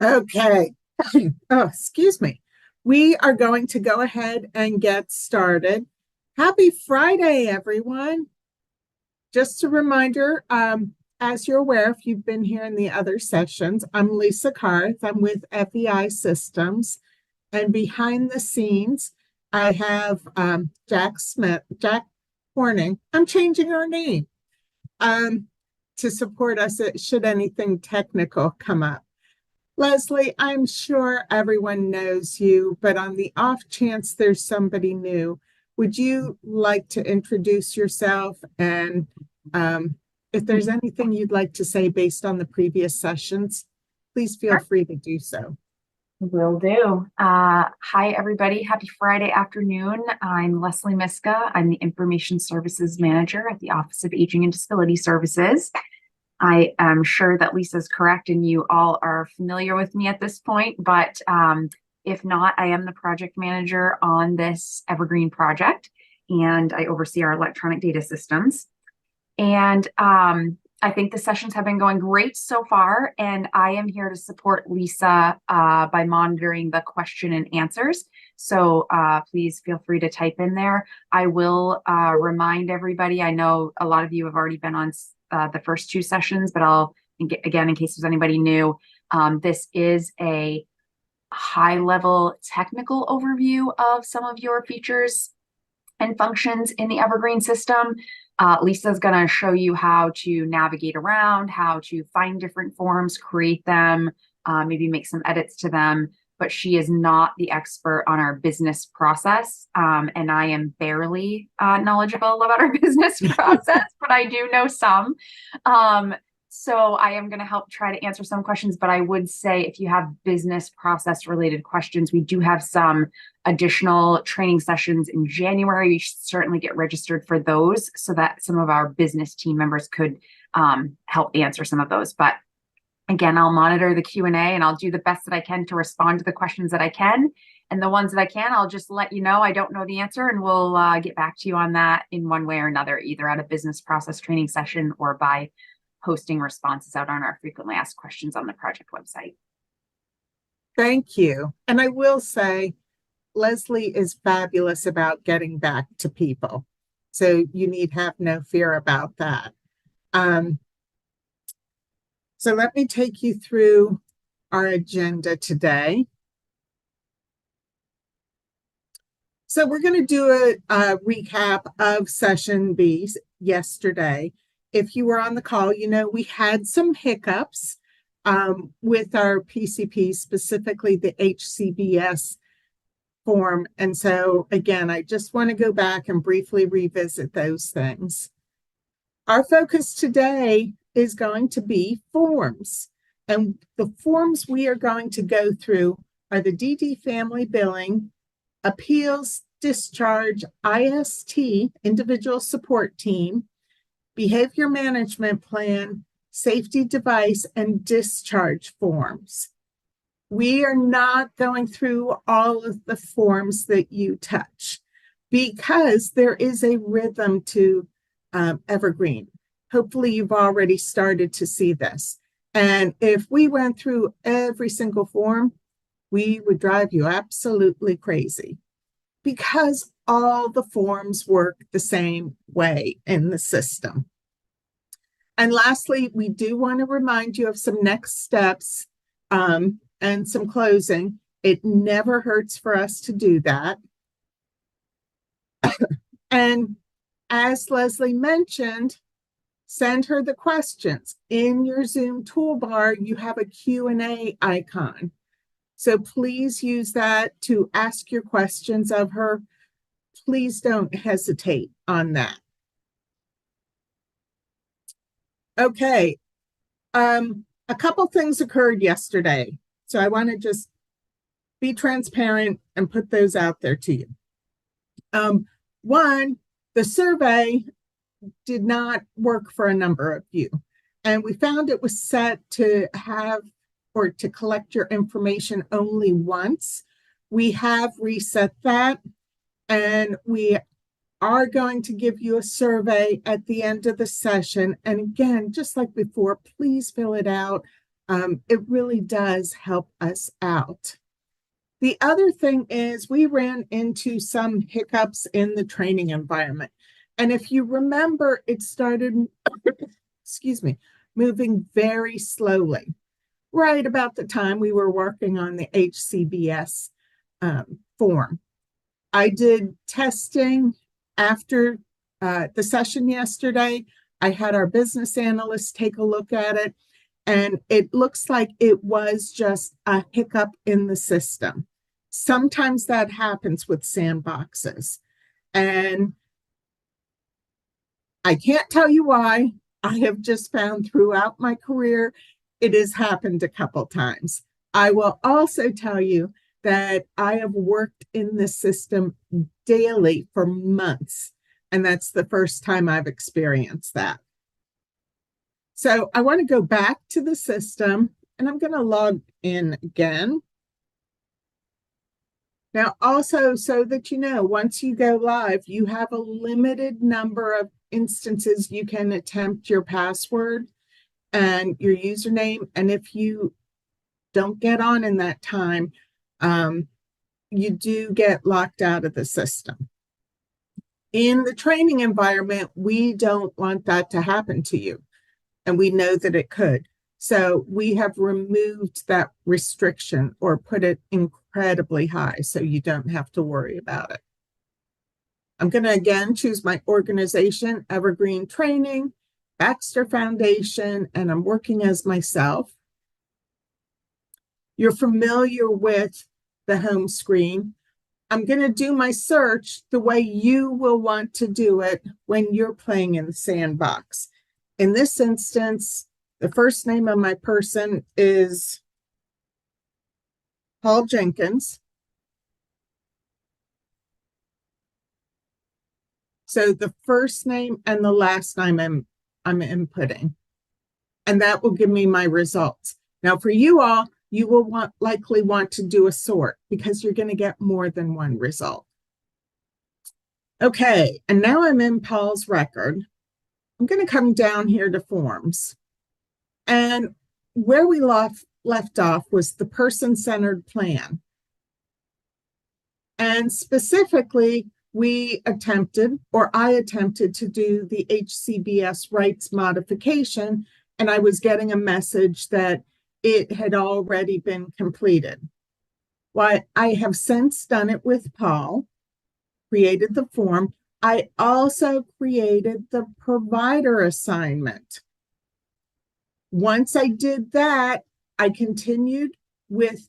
Okay. Oh, excuse me. We are going to go ahead and get started. Happy Friday, everyone. Just a reminder, as you're aware, if you've been here in the other sessions, I'm Lisa Carth. I'm with FEI Systems. And behind the scenes, I have Jack Horning. I'm changing our name um, to support us should anything technical come up. Leslie, I'm sure everyone knows you, but on the off chance there's somebody new, would you like to introduce yourself? And if there's anything you'd like to say based on the previous sessions, please feel Sure. free to do so. Will do. Hi, everybody. Happy Friday afternoon. I'm Leslie Miska. I'm the Information Services Manager at the Office of Aging and Disability Services. I am sure that Lisa's correct and you all are familiar with me at this point, but if not, I am the project manager on this Evergreen project and I oversee our electronic data systems. And I think the sessions have been going great so far, and I am here to support Lisa by monitoring the question and answers. So please feel free to type in there. I will remind everybody, I know a lot of you have already been on the first two sessions, but I'll, again, in case there's anybody new, this is a high-level technical overview of some of your features and functions in the Evergreen system. Lisa's going to show you how to navigate around, how to find different forms, create them, maybe make some edits to them. But she is not the expert on our business process. And I am barely knowledgeable about our business process, but I do know some. So I am going to help try to answer some questions, but I would say if you have business process related questions, we do have some additional training sessions in January. You should certainly get registered for those so that some of our business team members could help answer some of those. But again, I'll monitor the Q&A and I'll do the best that I can to respond to the questions that I can. And the ones that I can, I'll just let you know I don't know the answer and we'll get back to you on that in one way or another, either at a business process training session or by posting responses out on our frequently asked questions on the project website. Thank you. And I will say, Leslie is fabulous about getting back to people. So you need have no fear about that. Um, so let me take you through our agenda today. So we're going to do a recap of session B yesterday. If you were on the call, you know we had some hiccups with our PCP, specifically the HCBS form. And so, again, I just want to go back and briefly revisit those things. Our focus today is going to be forms. And the forms we are going to go through are the DD family billing, appeals, discharge, IST, individual support team, behavior management plan, safety device, and discharge forms. We are not going through all of the forms that you touch because there is a rhythm to Evergreen. Hopefully, you've already started to see this. And if we went through every single form, we would drive you absolutely crazy because all the forms work the same way in the system. And lastly, we do want to remind you of some next steps and some closing. It never hurts for us to do that. And as Leslie mentioned, send her the questions. In your Zoom toolbar, you have a Q&A icon. So please use that to ask your questions of her. Please don't hesitate on that. Okay. A couple things occurred yesterday. So I want to just be transparent and put those out there to you. One, the survey did not work for a number of you. And we found it was set to have or to collect your information only once. We have reset that, and we are going to give you a survey at the end of the session. And again, just like before, please fill it out. It really does help us out. The other thing is we ran into some hiccups in the training environment. And if you remember, it started, excuse me, moving very slowly, right about the time we were working on the HCBS form. I did testing after the session yesterday. I had our business analyst take a look at it, and it looks like it was just a hiccup in the system. Sometimes that happens with sandboxes, and I can't tell you why. I have just found throughout my career it has happened a couple times. I will also tell you that I have worked in this system daily for months, and that's the first time I've experienced that. So I want to go back to the system, and I'm going to log in again. Now, also, so that you know, once you go live, you have a limited number of instances you can attempt your password and your username. And if you don't get on in that time, you do get locked out of the system. In the training environment, we don't want that to happen to you, and we know that it could. So we have removed that restriction or put it incredibly high so you don't have to worry about it. I'm going to again choose my organization, Evergreen Training, Baxter Foundation, and I'm working as myself. You're familiar with the home screen. I'm going to do my search the way you will want to do it when you're playing in the sandbox. In this instance, the first name of my person is Paul Jenkins. So the first name and the last name I'm inputting, and that will give me my results. Now for you all, you will likely want to do a sort because you're going to get more than one result. Okay, and now I'm in Paul's record. I'm going to come down here to forms. And where we left off was the person-centered plan. And specifically, I attempted to do the HCBS rights modification, and I was getting a message that it had already been completed. Well, I have since done it with Paul, created the form. I also created the provider assignment. Once I did that, I continued with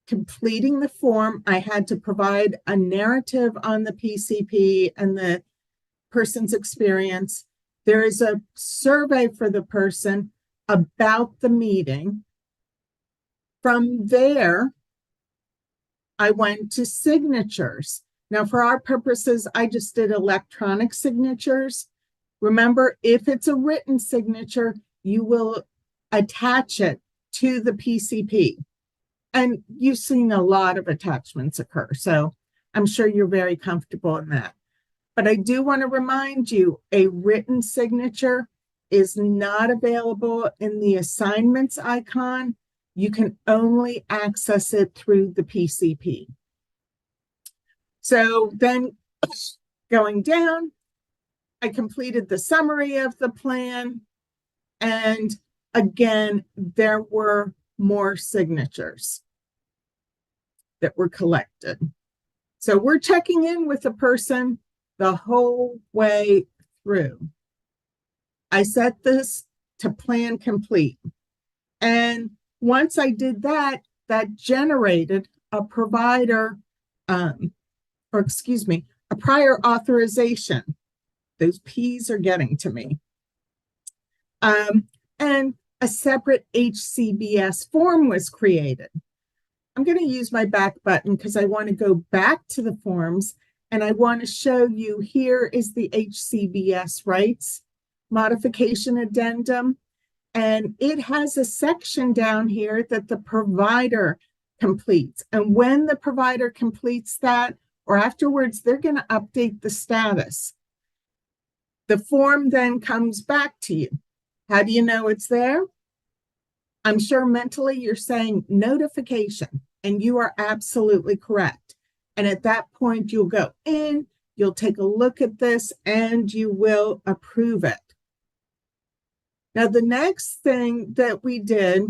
completing the form. I had to provide a narrative on the PCP and the person's experience. There is a survey for the person about the meeting. From there, I went to signatures. Now, for our purposes, I just did electronic signatures. Remember, if it's a written signature, you will attach it to the PCP. And you've seen a lot of attachments occur, so I'm sure you're very comfortable in that. But I do want to remind you, a written signature is not available in the assignments icon. You can only access it through the PCP. So then going down, I completed the summary of the plan. And again, there were more signatures that were collected. So we're checking in with the person the whole way through. I set this to plan complete. And once I did that, that generated a provider, a prior authorization. Those P's are getting to me. And a separate HCBS form was created. I'm going to use my back button because I want to go back to the forms, and I want to show you here is the HCBS rights modification addendum. And it has a section down here that the provider completes. And when the provider completes that, or afterwards, they're going to update the status. The form then comes back to you. How do you know it's there? I'm sure mentally you're saying notification, and you are absolutely correct. And at that point, you'll go in, you'll take a look at this, and you will approve it. Now, the next thing that we did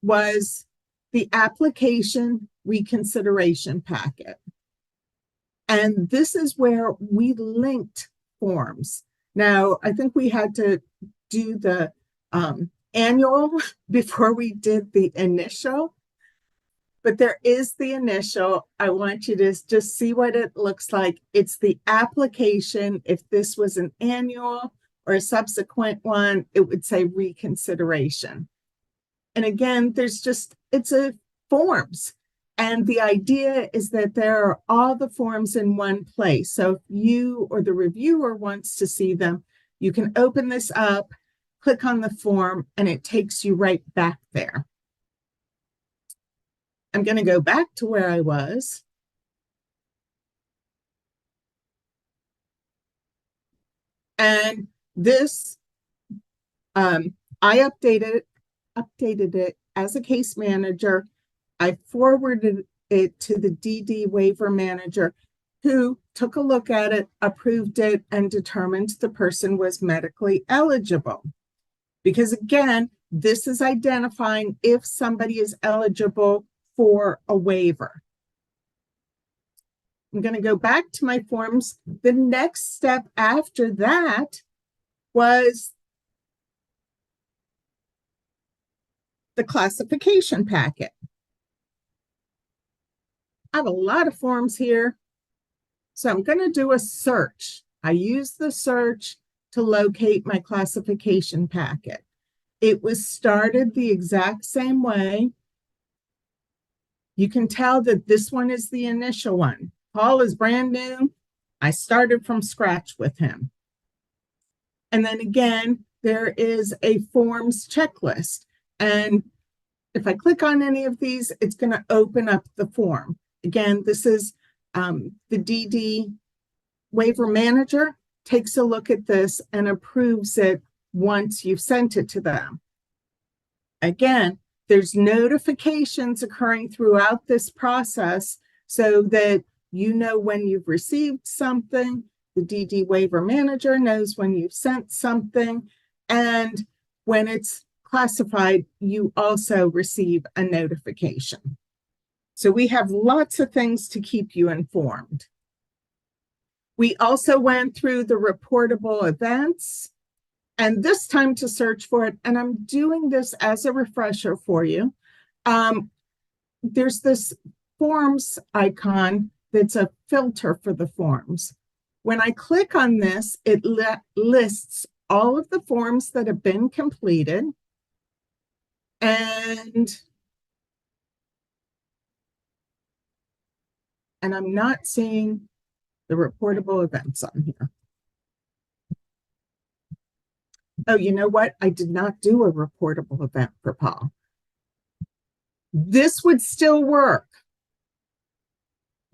was the application reconsideration packet. And this is where we linked forms. Now, I think we had to do the annual before we did the initial, but there is the initial. I want you to just see what it looks like. It's the application. If this was an annual or a subsequent one, it would say reconsideration. And again, it's a forms. And the idea is that there are all the forms in one place. So if you or the reviewer wants to see them, you can open this up, click on the form, and it takes you right back there. I'm going to go back to where I was. And this, I updated it as a case manager. I forwarded it to the DD waiver manager, who took a look at it, approved it, and determined the person was medically eligible. Because again, this is identifying if somebody is eligible for a waiver. I'm going to go back to my forms. The next step after that was the classification packet. I have a lot of forms here, so I'm going to do a search. I use the search to locate my classification packet. It was started the exact same way. You can tell that this one is the initial one. Paul is brand new. I started from scratch with him. And then again, there is a forms checklist. And if I click on any of these, it's going to open up the form. Again, this is the DD waiver manager takes a look at this and approves it once you've sent it to them. Again, there's notifications occurring throughout this process so that you know when you've received something, the DD waiver manager knows when you've sent something, and when it's classified, you also receive a notification. So we have lots of things to keep you informed. We also went through the reportable events, and this time to search for it, and I'm doing this as a refresher for you. There's this forms icon that's a filter for the forms. When I click on this, it lists all of the forms that have been completed, and I'm not seeing the reportable events on here. Oh, you know what? I did not do a reportable event for Paul. This would still work.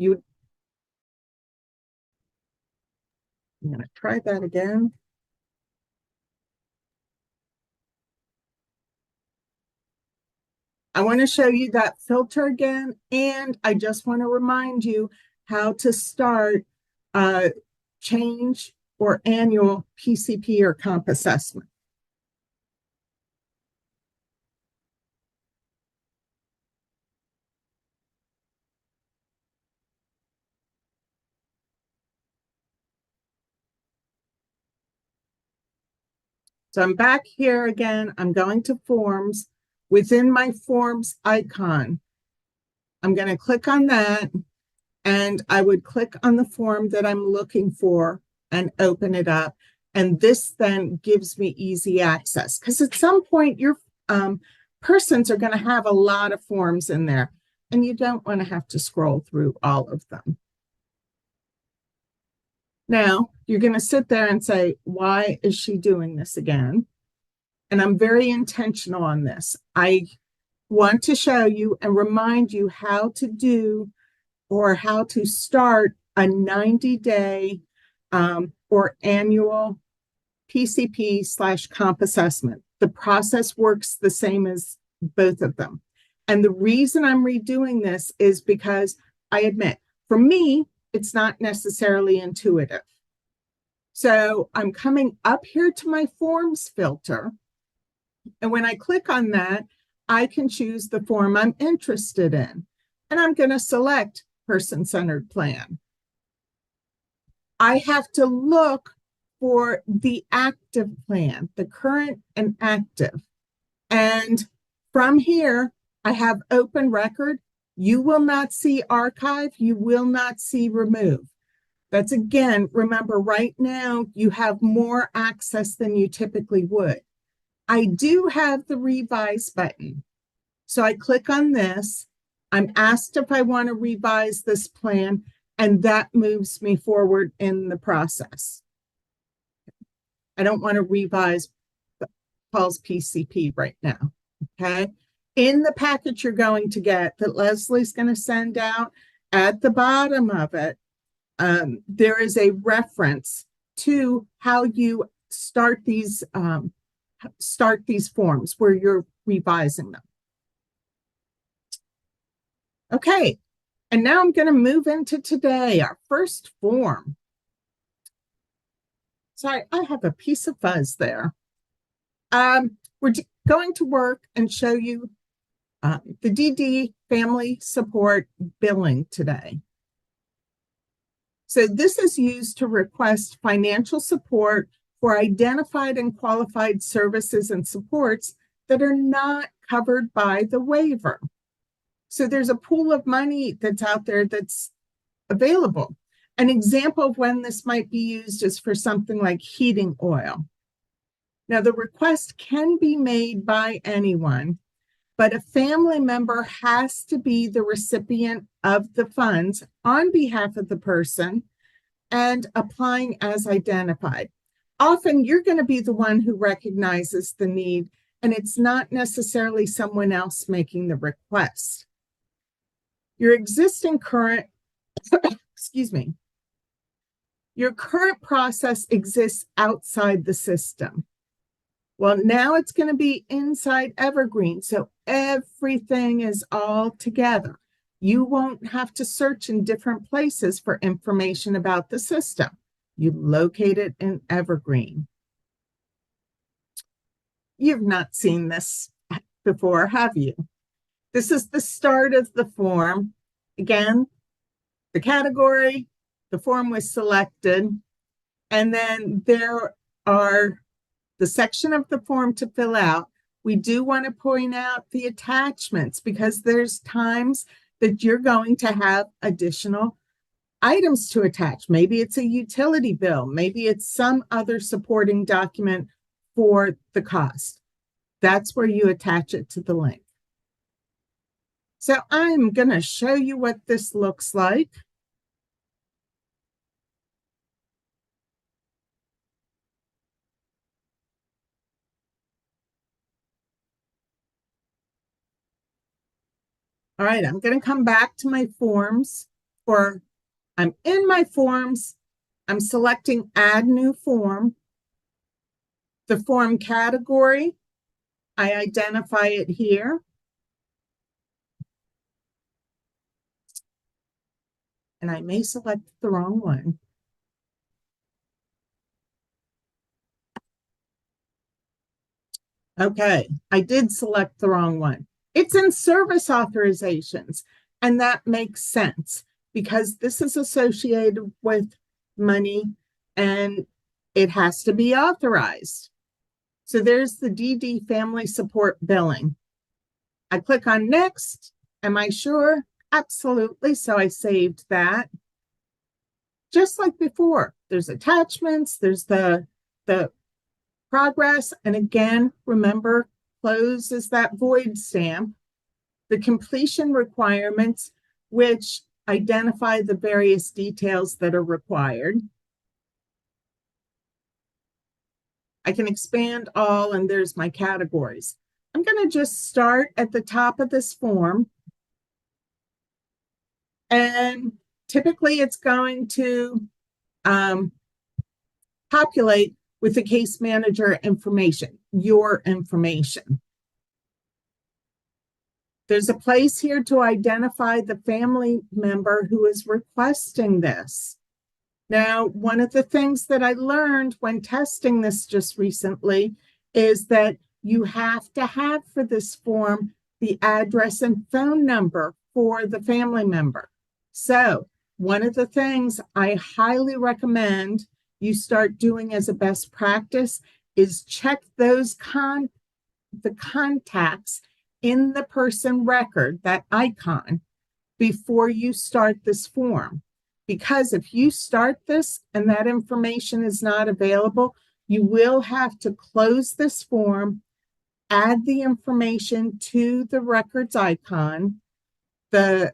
I'm going to try that again. I want to show you that filter again, and I just want to remind you how to start change or annual PCP or comp assessment. So I'm back here again. I'm going to forms. Within my forms icon, I'm going to click on that, and I would click on the form that I'm looking for and open it up. And this then gives me easy access, because at some point your persons are going to have a lot of forms in there, and you don't want to have to scroll through all of them. Now, you're going to sit there and say, why is she doing this again? And I'm very intentional on this. I want to show you and remind you how to do or how to start a 90-day or annual PCP/comp assessment. The process works the same as both of them. And the reason I'm redoing this is because I admit, for me, it's not necessarily intuitive. So I'm coming up here to my forms filter. And when I click on that, I can choose the form I'm interested in. And I'm going to select person-centered plan. I have to look for the active plan, the current and active. And from here, I have open record. You will not see archive. You will not see remove. That's again, remember right now you have more access than you typically would. I do have the revise button. So I click on this. I'm asked if I want to revise this plan, and that moves me forward in the process. I don't want to revise Paul's PCP right now. Okay. In the package you're going to get that Leslie's going to send out, at the bottom of it, there is a reference to how you start these forms where you're revising them. Okay, and now I'm going to move into today, our first form. Sorry, I have a piece of fuzz there. We're going to work and show you the DD family support billing today. So this is used to request financial support for identified and qualified services and supports that are not covered by the waiver. So there's a pool of money that's out there that's available. An example of when this might be used is for something like heating oil. Now, the request can be made by anyone, but a family member has to be the recipient of the funds on behalf of the person and applying as identified. Often you're going to be the one who recognizes the need, and it's not necessarily someone else making the request. Your existing current, excuse me, your current process exists outside the system. Well, now it's going to be inside Evergreen, so everything is all together. You won't have to search in different places for information about the system. You locate it in Evergreen. You've not seen this before, have you? This is the start of the form. Again, the category, the form was selected, and then there are the section of the form to fill out. We do want to point out the attachments because there's times that you're going to have additional items to attach. Maybe it's a utility bill. Maybe it's some other supporting document for the cost. That's where you attach it to the link. So I'm going to show you what this looks like. All right, I'm going to come back to my forms I'm in my forms. I'm selecting add new form. The form category, I identify it here. And I may select the wrong one. Okay, I did select the wrong one. It's in service authorizations, and that makes sense because this is associated with money and it has to be authorized. So there's the DD family support billing. I click on next. Am I sure? Absolutely. So I saved that. Just like before, there's attachments, there's the progress. And again, remember, close is that void stamp. The completion requirements, which identify the various details that are required. I can expand all, and there's my categories. I'm going to just start at the top of this form. And typically it's going to populate with the case manager information. your information. There's a place here to identify the family member who is requesting this. Now, one of the things that I learned when testing this just recently is that you have to have for this form the address and phone number for the family member. So, one of the things I highly recommend you start doing as a best practice is check those the contacts in the person record, that icon, before you start this form. Because if you start this and that information is not available, you will have to close this form, add the information to the records icon, the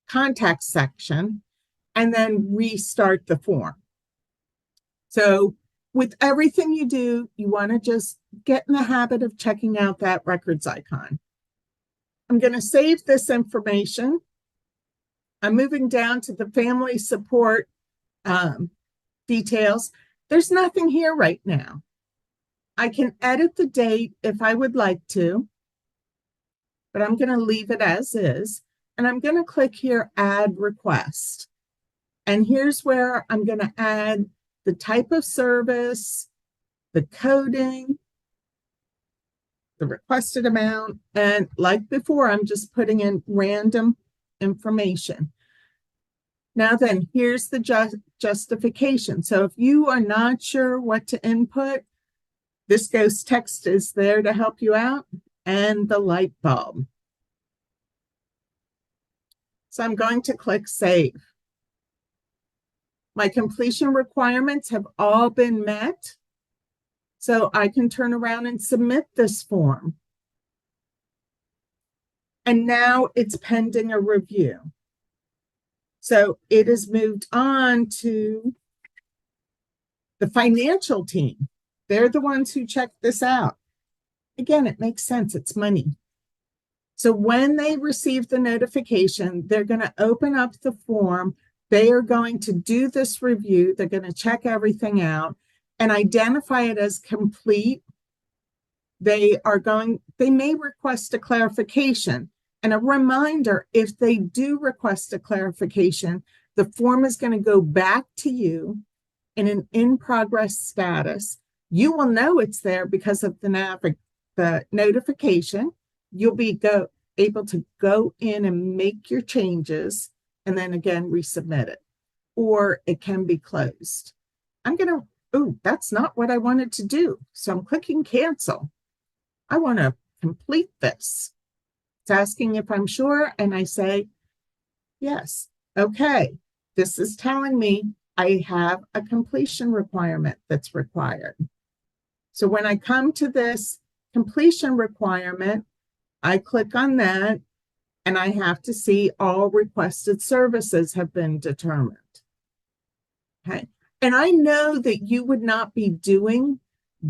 contact section, and then restart the form. So with everything you do, you want to just get in the habit of checking out that records icon. I'm going to save this information. I'm moving down to the family support details. There's nothing here right now. I can edit the date if I would like to, but I'm going to leave it as is. And I'm going to click here, add request. And here's where I'm going to add the type of service, the coding, the requested amount. And like before, I'm just putting in random information. Now then, here's the justification. So if you are not sure what to input, this ghost text is there to help you out, and the light bulb. So I'm going to click Save. My completion requirements have all been met, so I can turn around and submit this form. And now it's pending a review. So it has moved on to the financial team. They're the ones who check this out. Again, it makes sense. It's money. So when they receive the notification, they're going to open up the form. They are going to do this review. They're going to check everything out and identify it as complete. They may request a clarification. And a reminder, if they do request a clarification, the form is going to go back to you in an in-progress status. You will know it's there because of the notification. You'll be able to go in and make your changes and then again resubmit it. Or it can be closed. That's not what I wanted to do. So I'm clicking cancel. I want to complete this. It's asking if I'm sure, and I say, yes. Okay, this is telling me I have a completion requirement that's required. So when I come to this completion requirement, I click on that, and I have to see all requested services have been determined. Okay, and I know that you would not be doing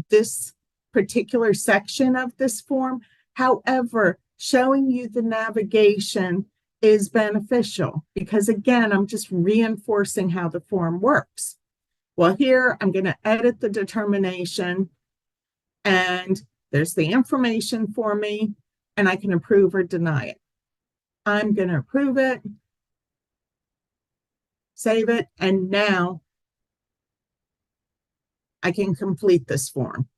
this particular section of this form. However, showing you the navigation is beneficial because, again, I'm just reinforcing how the form works. Well, here I'm going to edit the determination, and there's the information for me, and I can approve or deny it. I'm going to approve it, save it, and now I can complete this form.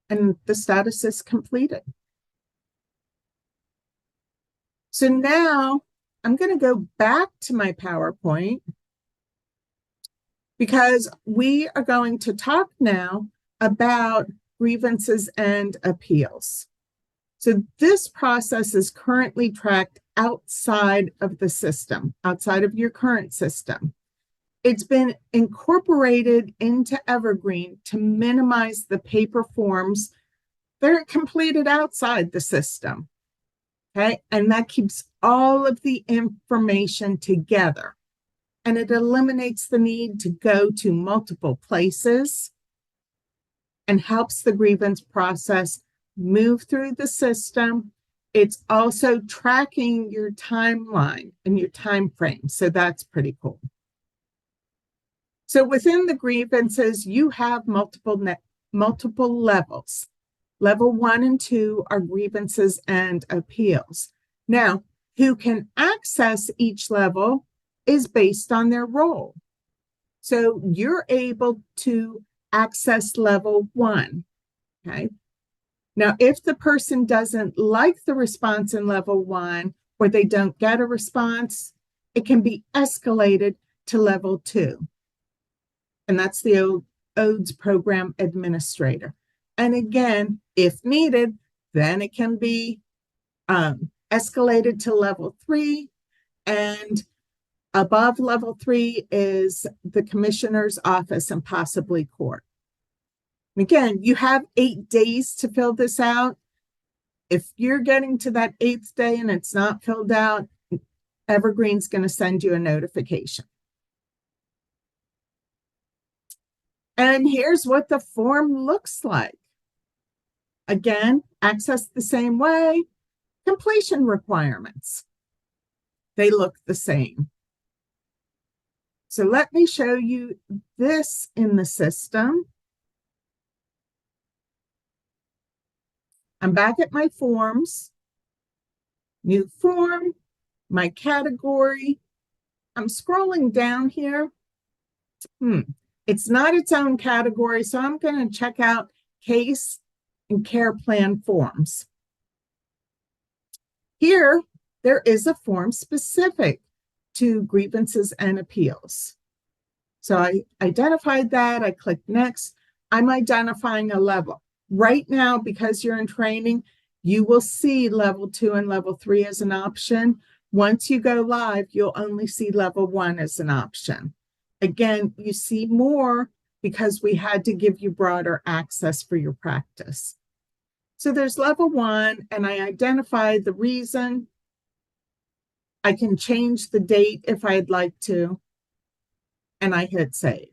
And the status is completed. So now I'm going to go back to my PowerPoint because we are going to talk now about grievances and appeals. So this process is currently tracked outside of the system, outside of your current system. It's been incorporated into Evergreen to minimize the paper forms that are completed outside the system. Okay, and that keeps all of the information together. And it eliminates the need to go to multiple places and helps the grievance process move through the system. It's also tracking your timeline and your time frame. So that's pretty cool. So within the grievances, you have multiple levels. Level 1 and 2 are grievances and appeals. Now, who can access each level is based on their role. So you're able to access level 1. Okay. Now, if the person doesn't like the response in level 1 or they don't get a response, it can be escalated to level 2. And that's the ODES program administrator. And again, if needed, then it can be escalated to level 3. And above level 3 is the commissioner's office and possibly court. Again, you have 8 days to fill this out. If you're getting to that 8th day and it's not filled out, Evergreen's going to send you a notification. And here's what the form looks like. Again, access the same way. Completion requirements. They look the same. So let me show you this in the system. I'm back at my forms. New form, my category. I'm scrolling down here. It's not its own category, so I'm going to check out case and care plan forms. Here, there is a form specific to grievances and appeals. So I identified that, I clicked next. I'm identifying a level. Right now, because you're in training, you will see level 2 and level 3 as an option. Once you go live, you'll only see level 1 as an option. Again, you see more because we had to give you broader access for your practice. So there's level 1, and I identified the reason. I can change the date if I'd like to, and I hit save.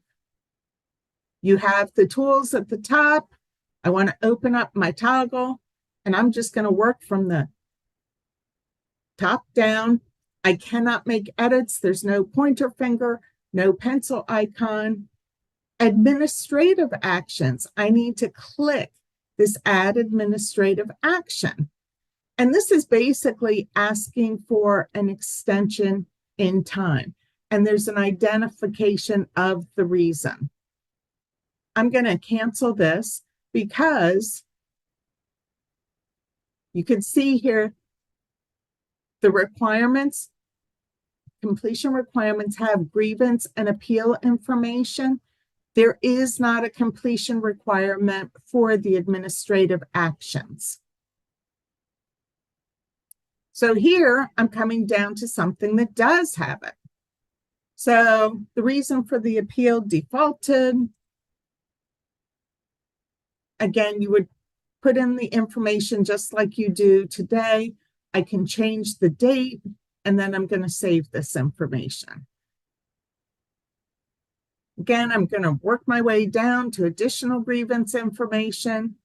You have the tools at the top. I want to open up my toggle, and I'm just going to work from the top down. I cannot make edits. There's no pointer finger, no pencil icon. Administrative actions. I need to click this add administrative action. And this is basically asking for an extension in time. And there's an identification of the reason. I'm going to cancel this because you can see here the requirements, completion requirements have grievance and appeal information. There is not a completion requirement for the administrative actions. So here I'm coming down to something that does have it. So the reason for the appeal defaulted. Again, you would put in the information just like you do today. I can change the date, and then I'm going to save this information. Again, I'm going to work my way down to additional grievance information.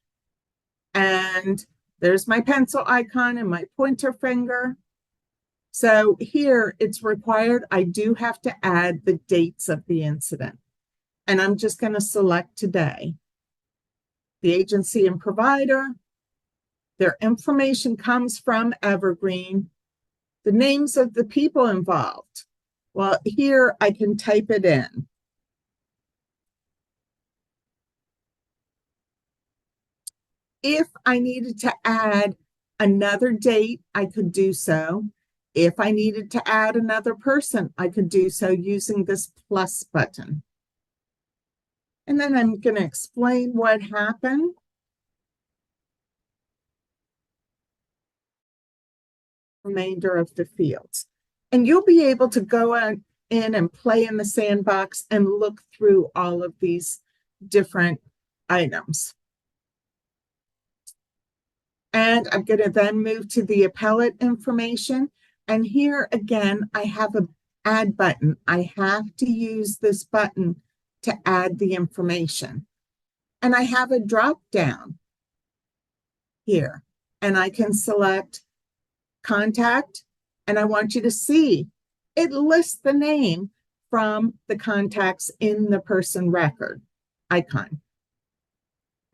And there's my pencil icon and my pointer finger. So here it's required. I do have to add the dates of the incident. And I'm just going to select today. The agency and provider. Their information comes from Evergreen. The names of the people involved. Well, here I can type it in. If I needed to add another date, I could do so. If I needed to add another person, I could do so using this plus button. And then I'm going to explain what happened. Remainder of the fields. And you'll be able to go in and play in the sandbox and look through all of these different items. And I'm going to then move to the appellate information. And here again, I have an add button. I have to use this button to add the information. And I have a drop down here. And I can select contact. And I want you to see it lists the name from the contacts in the person record icon.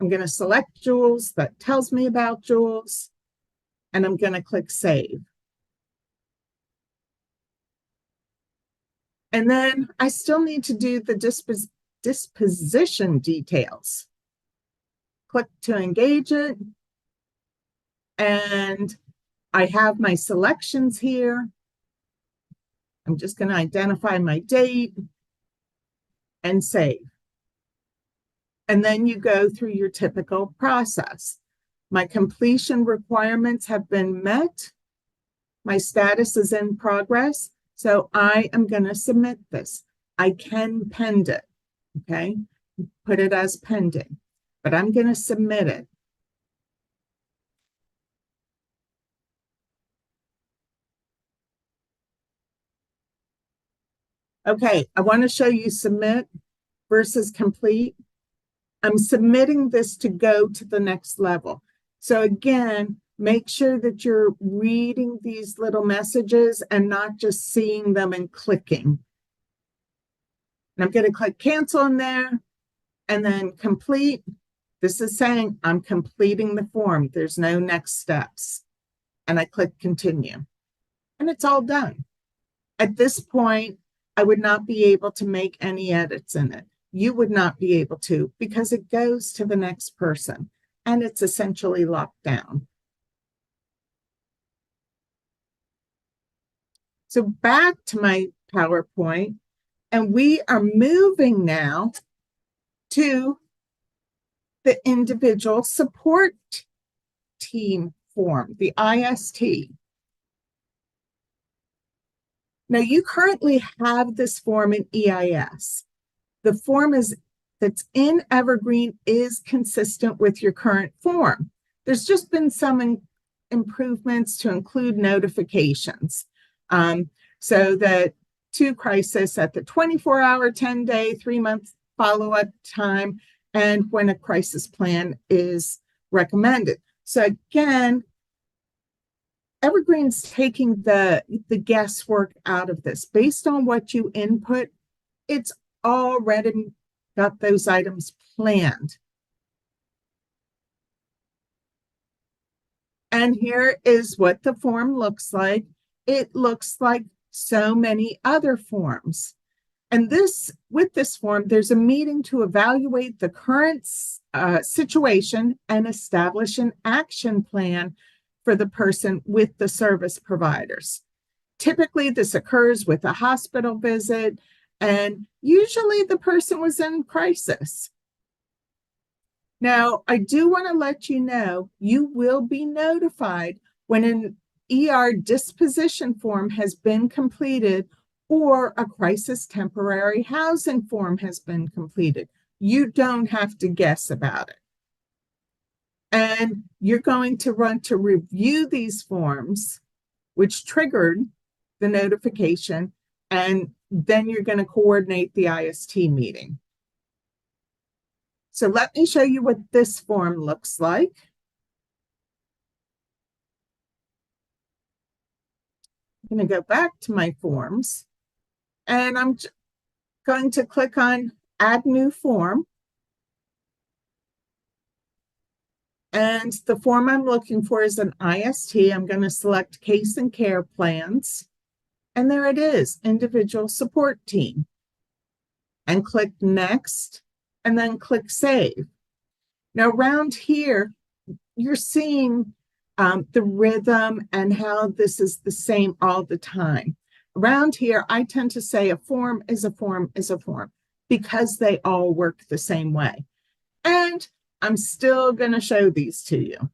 I'm going to select Jules. That tells me about Jules. And I'm going to click Save. And then I still need to do the disposition details. Click to engage it. And I have my selections here. I'm just going to identify my date and save. And then you go through your typical process. My completion requirements have been met. My status is in progress. So I am going to submit this. I can pend it. Okay. Put it as pending, but I'm going to submit it. Okay. I want to show you submit versus complete. I'm submitting this to go to the next level. So again, make sure that you're reading these little messages and not just seeing them and clicking. And I'm going to click cancel in there and then complete. This is saying I'm completing the form. There's no next steps. And I click continue. And it's all done. At this point, I would not be able to make any edits in it. You would not be able to because it goes to the next person and it's essentially locked down. So back to my PowerPoint, and we are moving now to the individual support team form, the IST. Now you currently have this form in EIS. The form that's in Evergreen is consistent with your current form. There's just been some improvements to include notifications so that to crisis at the 24-hour, 10-day, 3-month follow-up time, and when a crisis plan is recommended. So again, Evergreen's taking the guesswork out of this. Based on what you input, it's already got those items planned. And here is what the form looks like. It looks like so many other forms. And with this form, there's a meeting to evaluate the current situation and establish an action plan for the person with the service providers. Typically, this occurs with a hospital visit, and usually the person was in crisis. Now, I do want to let you know, you will be notified when an ER disposition form has been completed or a crisis temporary housing form has been completed. You don't have to guess about it. And you're going to want to review these forms, which triggered the notification, and then you're going to coordinate the IST meeting. So let me show you what this form looks like. I'm going to go back to my forms, and I'm going to click on Add New Form. And the form I'm looking for is an IST. I'm going to select Case and Care Plans. And there it is, Individual Support Team. And click Next, and then click Save. Now, around here, you're seeing the rhythm and how this is the same all the time. Around here, I tend to say a form is a form is a form because they all work the same way. And I'm still going to show these to you.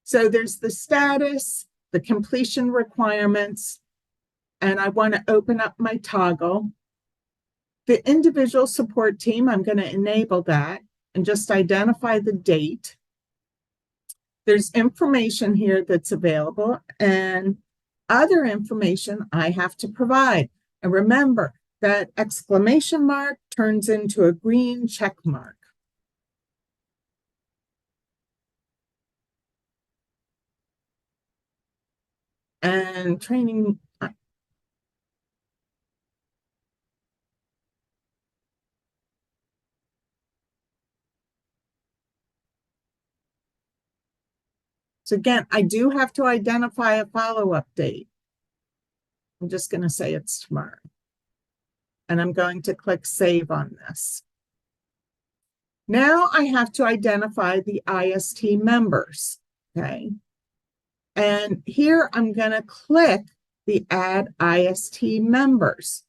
So there's the status, the completion requirements, and I want to open up my toggle. The individual support team, I'm going to enable that and just identify the date. There's information here that's available and other information I have to provide. And remember, that exclamation mark turns into a green check mark. And training, So again, I do have to identify a follow-up date. I'm just going to say it's tomorrow. And I'm going to click save on this. Now I have to identify the IST members, okay? And here I'm going to click the add IST members,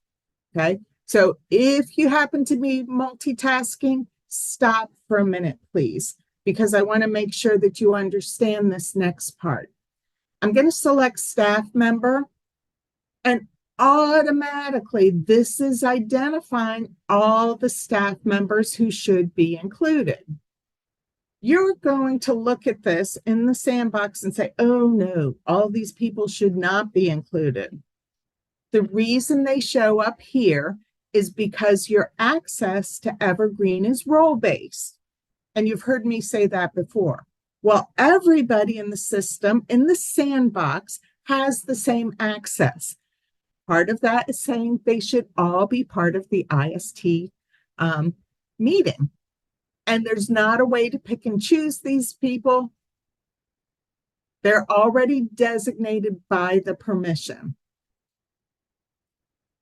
okay? So if you happen to be multitasking, stop for a minute, please, because I want to make sure that you understand this next part. I'm going to select staff member, and automatically this is identifying all the staff members who should be included. You're going to look at this in the sandbox and say, oh no, all these people should not be included. The reason they show up here is because your access to Evergreen is role-based. And you've heard me say that before. Well, everybody in the system, in the sandbox, has the same access. Part of that is saying they should all be part of the IST meeting. And there's not a way to pick and choose these people. They're already designated by the permission.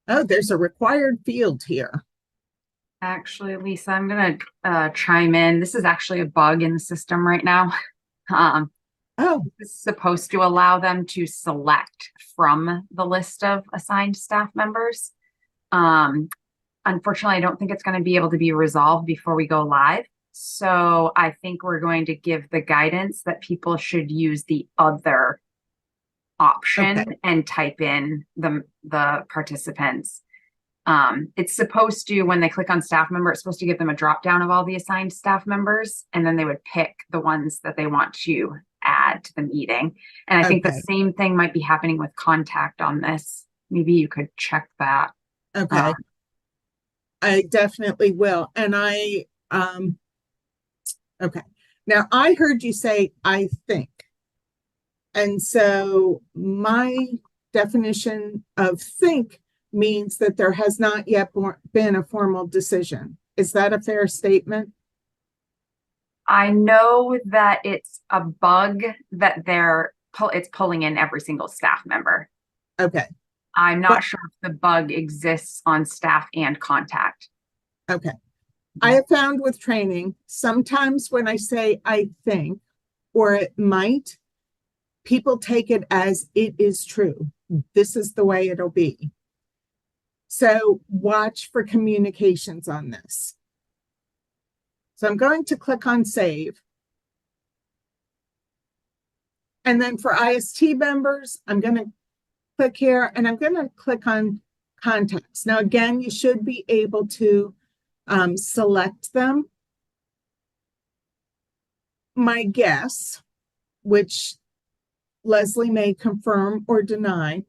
Oh, there's a required field here. Actually, Lisa, I'm going to chime in. This is actually a bug in the system right now. Oh, This is supposed to allow them to select from the list of assigned staff members. Unfortunately, I don't think it's going to be able to be resolved before we go live. So I think we're going to give the guidance that people should use the other option okay. and type in the participants. It's supposed to, when they click on staff member, it's supposed to give them a drop down of all the assigned staff members, and then they would pick the ones that they want to add to the meeting. And I think the Okay. same thing might be happening with contact on this. Maybe you could check that. Okay. I definitely will. And okay. Now I heard you say, I think. And so my definition of think means that there has not yet been a formal decision. Is that a fair statement? I know that it's a bug that it's pulling in every single staff member. Okay. I'm But not sure if the bug exists on staff and contact. okay. I have found with training, sometimes when I say I think or it might, people take it as it is true. This is the way it'll be. So watch for communications on this. So I'm going to click on save. And then for IST members, I'm going to click here and I'm going to click on contacts. Now, again, you should be able to select them. My guess, which Leslie may confirm or deny,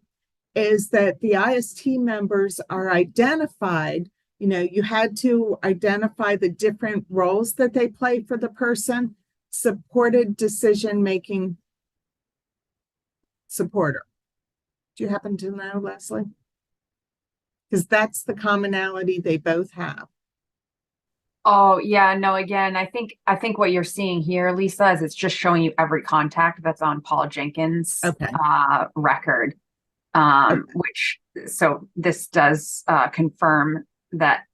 is that the IST members are identified. You know, you had to identify the different roles that they play for the person, supported decision-making supporter. Do you happen to know, Leslie? Because that's the commonality they both have. Oh yeah, no, again, I think what you're seeing here, Lisa, is it's just showing you every contact that's on Paul Jenkins' Okay. record. Okay. Which so this does confirm that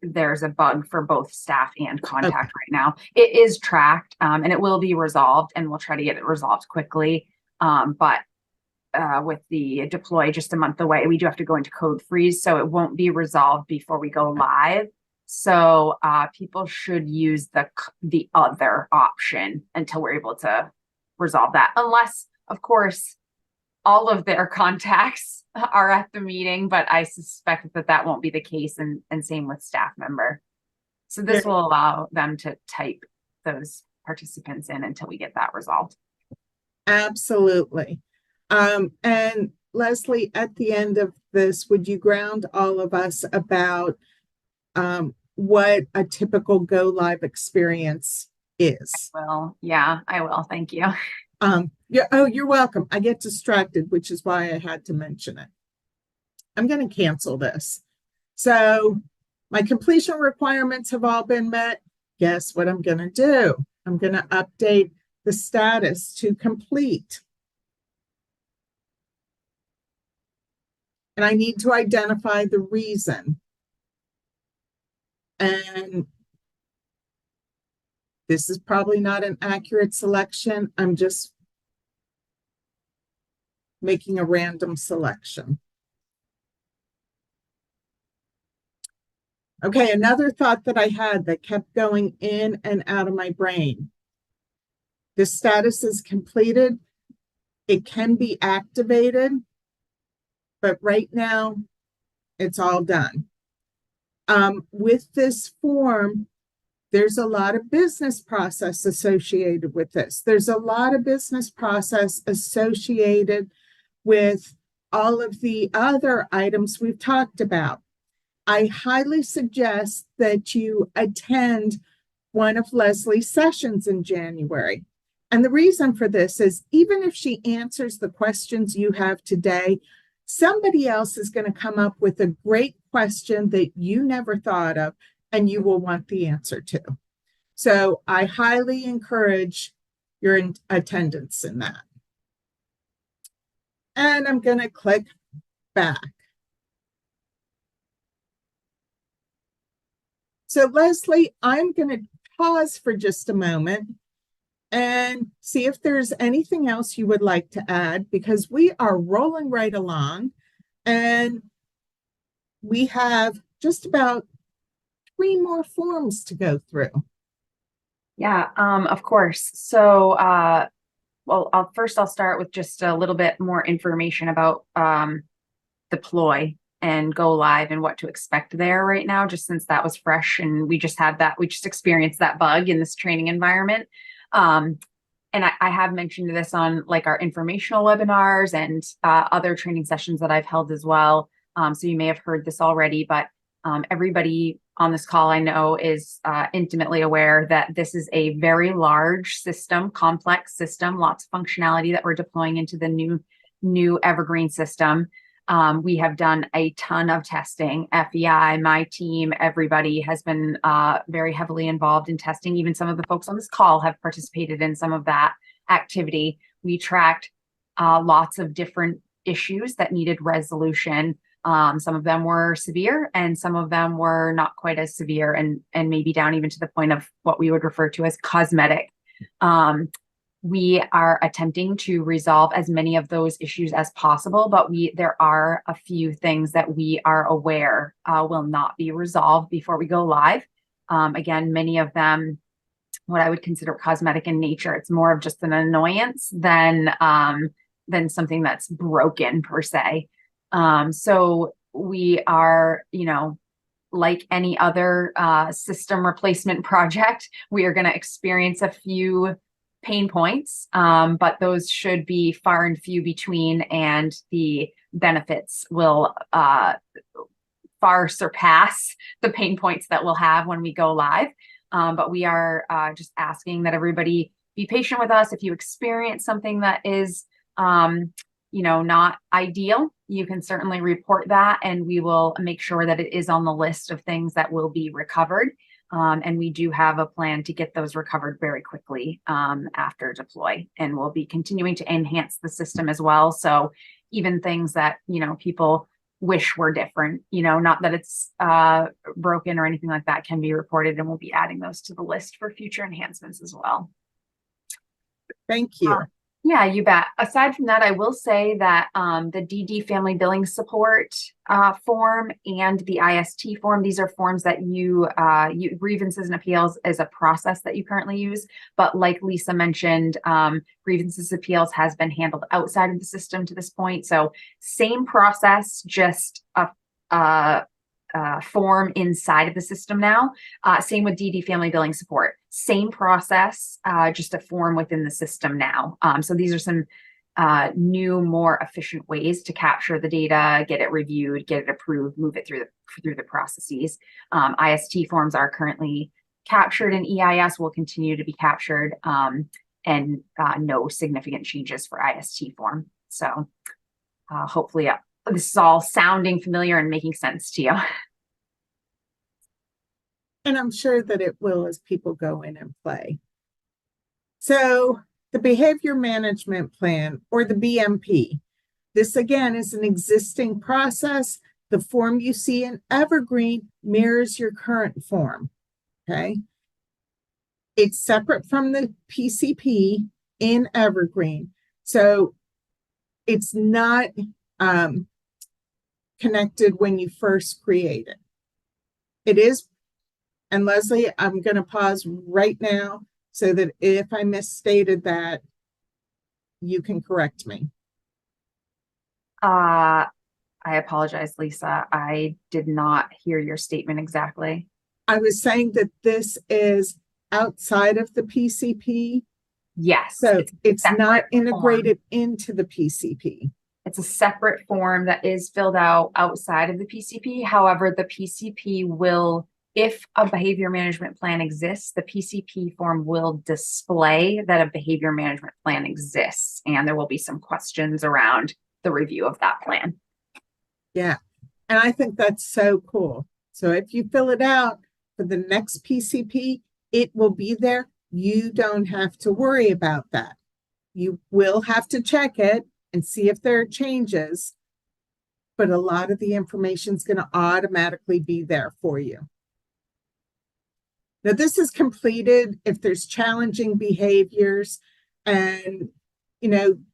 there's a bug for both staff and contact Okay. right now. It is tracked and it will be resolved, and we'll try to get it resolved quickly. But with the deploy just a month away, we do have to go into code freeze, so it won't be resolved before we go live. So people should use the other option until we're able to resolve that, unless, of course, all of their contacts are at the meeting, but I suspect that that won't be the case, and same with staff member. So this will allow them to type those participants in until we get that resolved. Absolutely. And Leslie, at the end of this, would you ground all of us about what a typical go live experience is? Well, yeah, I will. Thank you. Yeah, oh, you're welcome. I get distracted, which is why I had to mention it. I'm going to cancel this. So my completion requirements have all been met. Guess what I'm going to do? I'm going to update the status to complete. And I need to identify the reason. And this is probably not an accurate selection. I'm just making a random selection. Okay, another thought that I had that kept going in and out of my brain. This status is completed. It can be activated, but right now it's all done. With this form, there's a lot of business process associated with this. There's a lot of business process associated with all of the other items we've talked about. I highly suggest that you attend one of Leslie's sessions in January. And the reason for this is even if she answers the questions you have today, somebody else is going to come up with a great question that you never thought of and you will want the answer to. So I highly encourage your attendance in that. And I'm going to click back. So Leslie, I'm going to pause for just a moment and see if there's anything else you would like to add, because we are rolling right along and we have just about 3 more forms to go through. Yeah, of course. So, well, I'll start with just a little bit more information about deploy and go live and what to expect there right now, just since that was fresh and we just experienced that bug in this training environment. And I have mentioned this on like our informational webinars and other training sessions that I've held as well. So you may have heard this already, but everybody on this call I know is intimately aware that this is a very large system, complex system, lots of functionality that we're deploying into the new Evergreen system. We have done a ton of testing. FEI, my team, everybody has been very heavily involved in testing. Even some of the folks on this call have participated in some of that activity. We tracked lots of different issues that needed resolution. Some of them were severe and some of them were not quite as severe and maybe down even to the point of what we would refer to as cosmetic. We are attempting to resolve as many of those issues as possible, but there are a few things that we are aware will not be resolved before we go live. Again, many of them, what I would consider cosmetic in nature. It's more of just an annoyance than something that's broken per se. So we are, like any other system replacement project, we are going to experience a few pain points, but those should be far and few between, and the benefits will far surpass the pain points that we'll have when we go live. But we are just asking that everybody be patient with us. If you experience something that is, not ideal, you can certainly report that, and we will make sure that it is on the list of things that will be recovered. And we do have a plan to get those recovered very quickly after deploy, and we'll be continuing to enhance the system as well. So even things that, people wish were different, not that it's broken or anything like that, can be reported, and we'll be adding those to the list for future enhancements as well. Thank you. Yeah, you bet. Aside from that, I will say that the DD Family Billing Support form and the IST form, these are forms that you grievances and appeals is a process that you currently use. But like Lisa mentioned, grievances appeals has been handled outside of the system to this point. So same process, just a form inside of the system now. Same with DD Family Billing Support. Same process, just a form within the system now. So these are some new, more efficient ways to capture the data, get it reviewed, get it approved, move it through the processes. IST forms are currently captured in EIS, will continue to be captured, and no significant changes for IST form. So hopefully this is all sounding familiar and making sense to you. And I'm sure that it will as people go in and play. So The behavior management plan, or the BMP. This again is an existing process. The form you see in Evergreen mirrors your current form. Okay. It's separate from the PCP in Evergreen. So it's not connected when you first create it. It is, and Leslie, I'm going to pause right now so that if I misstated that, you can correct me. I apologize, Lisa. I did not hear your statement exactly. I was saying that this is outside of the PCP. Yes, So it's not form. integrated into the PCP. It's a separate form that is filled out outside of the PCP. However, the PCP will, if a behavior management plan exists, the PCP form will display that a behavior management plan exists, and there will be some questions around the review of that plan. Yeah. And I think that's so cool. So if you fill it out for the next PCP, it will be there. You don't have to worry about that. You will have to check it and see if there are changes, but a lot of the information is going to automatically be there for you. Now, this is completed if there's challenging behaviors, and you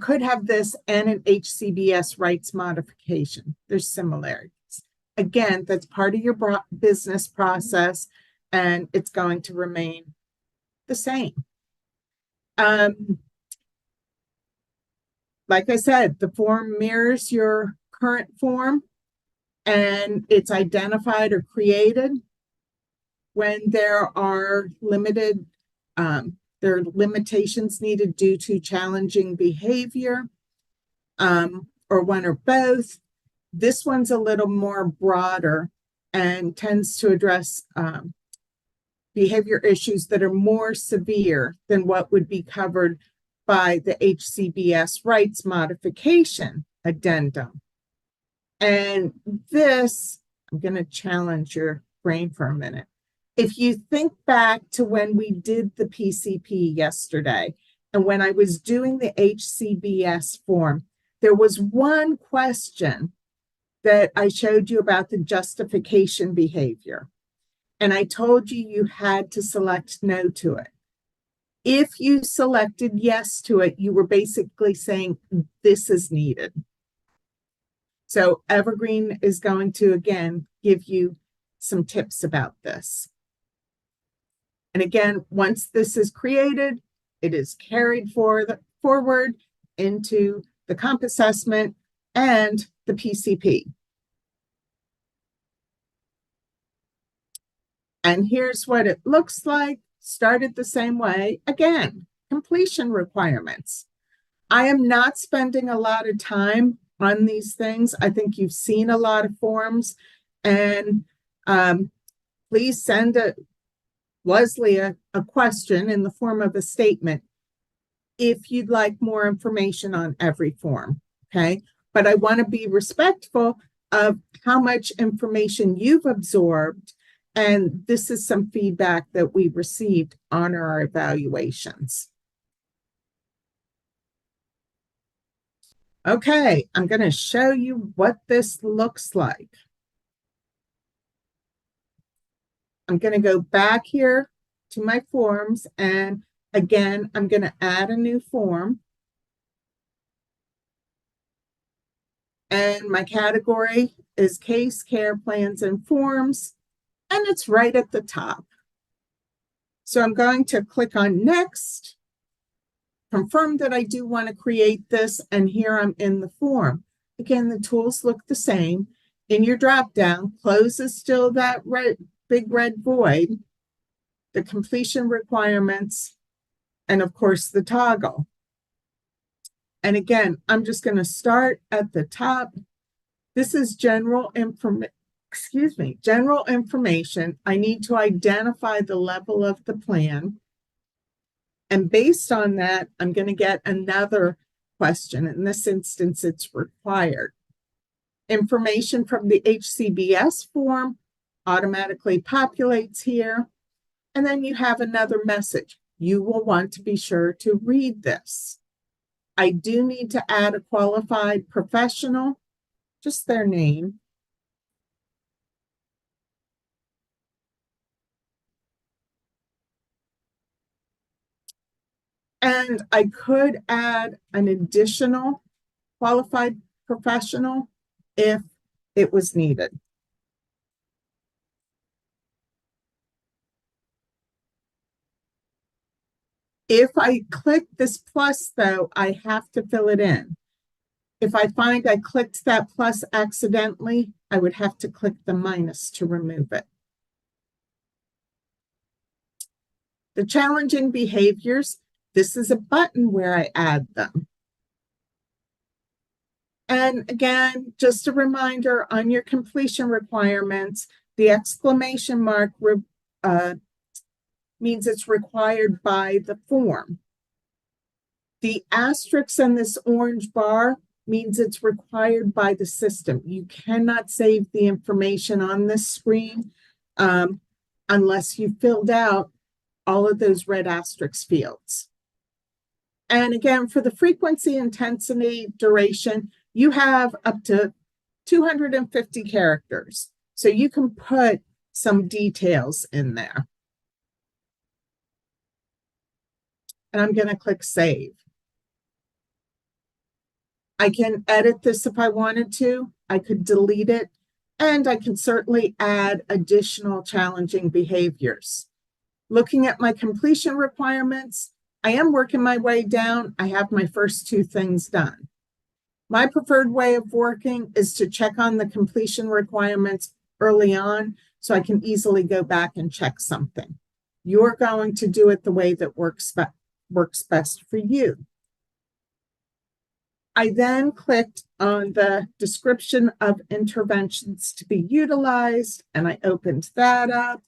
could have this and an HCBS rights modification. There's similarities. Again, that's part of your business process, and it's going to remain the same. Like I said, the form mirrors your current form, and it's identified or created when there are limitations needed due to challenging behavior, or one or both. This one's a little more broader and tends to address behavior issues that are more severe than what would be covered by the HCBS rights modification addendum. And this, I'm going to challenge your brain for a minute. If you think back to when we did the PCP yesterday, and when I was doing the HCBS form, there was one question that I showed you about the justification behavior. And I told you you had to select no to it. If you selected yes to it, you were basically saying this is needed. So Evergreen is going to, again, give you some tips about this. And again, once this is created, it is carried forward into the comp assessment and the PCP. And here's what it looks like. Started the same way. Again, completion requirements. I am not spending a lot of time on these things. I think you've seen a lot of forms, and please send Leslie a question in the form of a statement if you'd like more information on every form, okay? But I want to be respectful of how much information you've absorbed, and this is some feedback that we received on our evaluations. Okay, I'm going to show you what this looks like. I'm going to go back here to my forms, and again, I'm going to add a new form. And my category is case, care, plans, and forms, and it's right at the top. So I'm going to click on next, confirm that I do want to create this, and here I'm in the form. Again, the tools look the same. In your drop-down, close is still that big red void, the completion requirements, and of course the toggle. And again, I'm just going to start at the top. This is general information. I need to identify the level of the plan. And based on that, I'm going to get another question. In this instance, it's required. Information from the HCBS form automatically populates here. And then you have another message. You will want to be sure to read this. I do need to add a qualified professional, just their name. And I could add an additional qualified professional if it was needed. If I click this plus, though, I have to fill it in. If I find I clicked that plus accidentally, I would have to click the minus to remove it. The challenging behaviors, this is a button where I add them. And again, just a reminder on your completion requirements, the exclamation mark means it's required by the form. The asterisk in this orange bar means it's required by the system. You cannot save the information on this screen unless you filled out all of those red asterisk fields. And again, for the frequency, intensity, duration, you have up to 250 characters. So you can put some details in there. And I'm going to click save. I can edit this if I wanted to. I could delete it, and I can certainly add additional challenging behaviors. Looking at my completion requirements, I am working my way down. I have my first two things done. My preferred way of working is to check on the completion requirements early on so I can easily go back and check something. You're going to do it the way that works best for you. I then clicked on the description of interventions to be utilized, and I opened that up.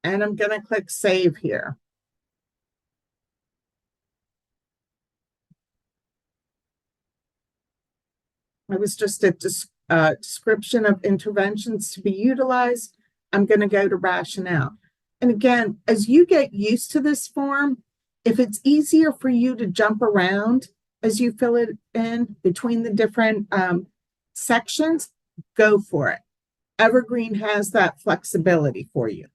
And I'm going to click save here. It was just a description of interventions to be utilized. I'm going to go to rationale. And again, as you get used to this form, if it's easier for you to jump around as you fill it in between the different sections, go for it. Evergreen has that flexibility for you.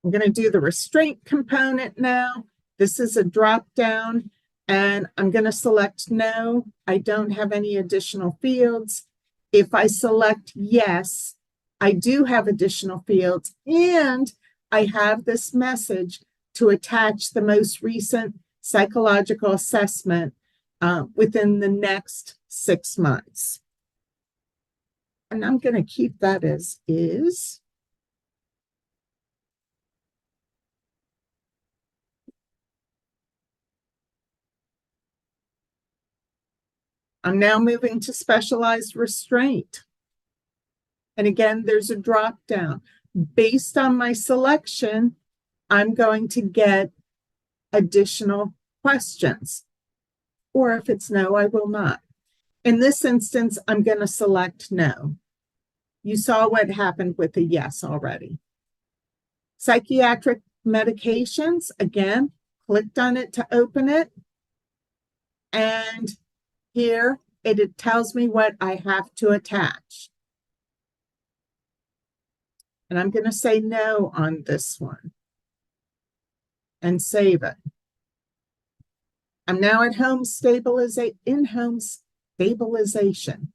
I'm going to do the restraint component now. This is a drop down, and I'm going to select no. I don't have any additional fields. If I select yes, I do have additional fields, and I have this message to attach the most recent psychological assessment within the next 6 months. And I'm going to keep that as is. I'm now moving to specialized restraint. And again, there's a drop down. Based on my selection, I'm going to get additional questions. Or if it's no, I will not. In this instance, I'm going to select no. You saw what happened with a yes already. Psychiatric medications, again, clicked on it to open it. And here it tells me what I have to attach. And I'm going to say no on this one and save it. I'm now at in-home stabilization.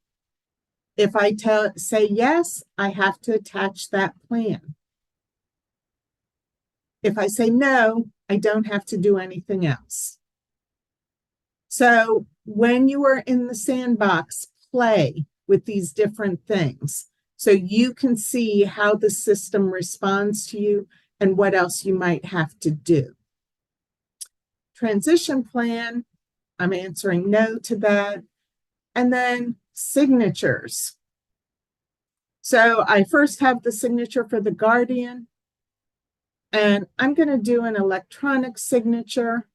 If I say yes, I have to attach that plan. If I say no, I don't have to do anything else. So when you are in the sandbox, play with these different things so you can see how the system responds to you and what else you might have to do. Transition plan, I'm answering no to that. and then signatures. So I first have the signature for the guardian, and I'm going to do an electronic signature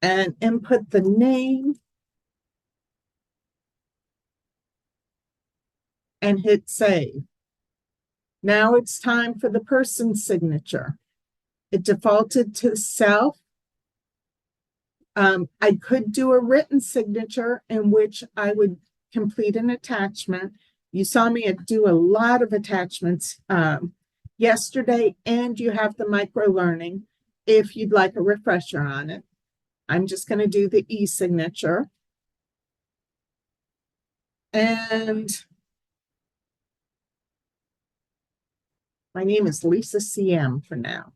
and input the name and hit save. Now it's time for the person's signature. It defaulted to self. I could do a written signature in which I would complete an attachment. You saw me do a lot of attachments yesterday, and you have the micro learning if you'd like a refresher on it. I'm just going to do the e-signature. And my name is Lisa CM for now.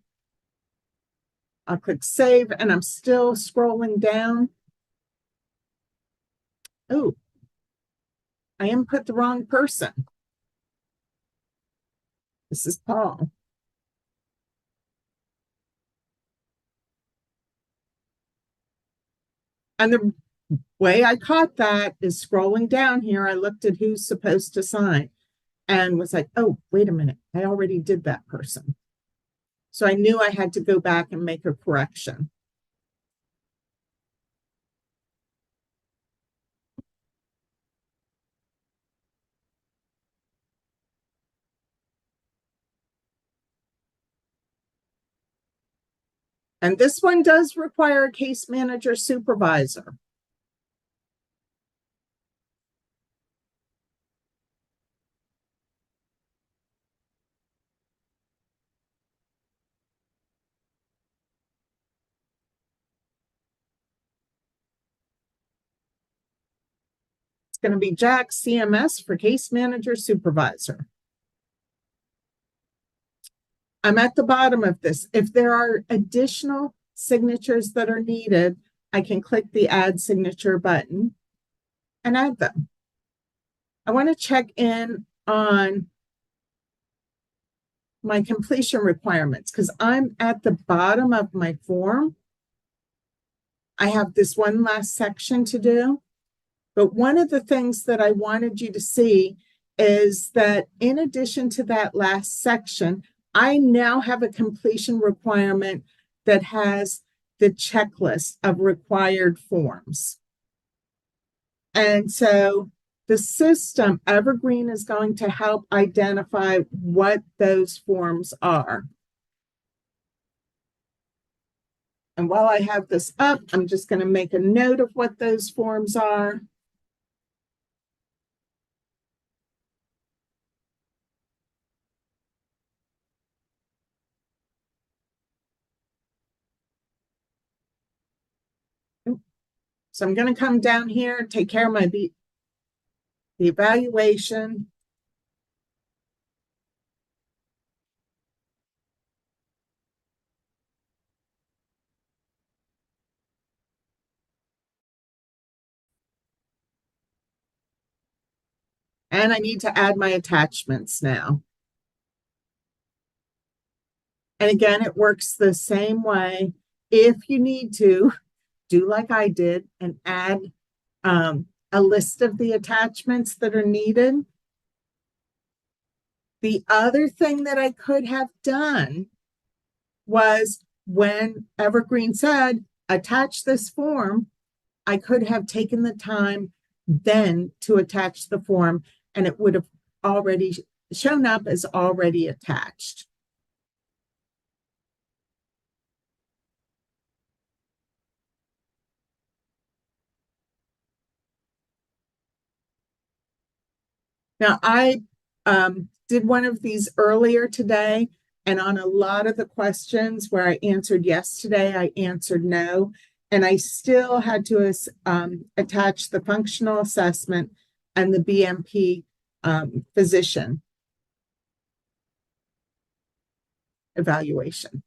I'll click save, and I'm still scrolling down. Oh, I input the wrong person. This is Paul. And the way I caught that is scrolling down here. I looked at who's supposed to sign and was like, oh, wait a minute. I already did that person. So I knew I had to go back and make a correction. And this one does require a case manager supervisor. It's going to be Jack CMS for case manager supervisor. I'm at the bottom of this. If there are additional signatures that are needed, I can click the add signature button and add them. I want to check in on my completion requirements because I'm at the bottom of my form. I have this one last section to do. But one of the things that I wanted you to see is that in addition to that last section, I now have a completion requirement that has the checklist of required forms. And so the system, Evergreen, is going to help identify what those forms are. And while I have this up, I'm just going to make a note of what those forms are. So I'm going to come down here, take care of the evaluation. And I need to add my attachments now. And again, it works the same way. If you need to, do like I did and add a list of the attachments that are needed. The other thing that I could have done was when Evergreen said, attach this form, I could have taken the time then to attach the form and it would have already shown up as already attached. Now, I did one of these earlier today, and on a lot of the questions where I answered yes today, I answered no. And I still had to attach the functional assessment and the BMP physician evaluation.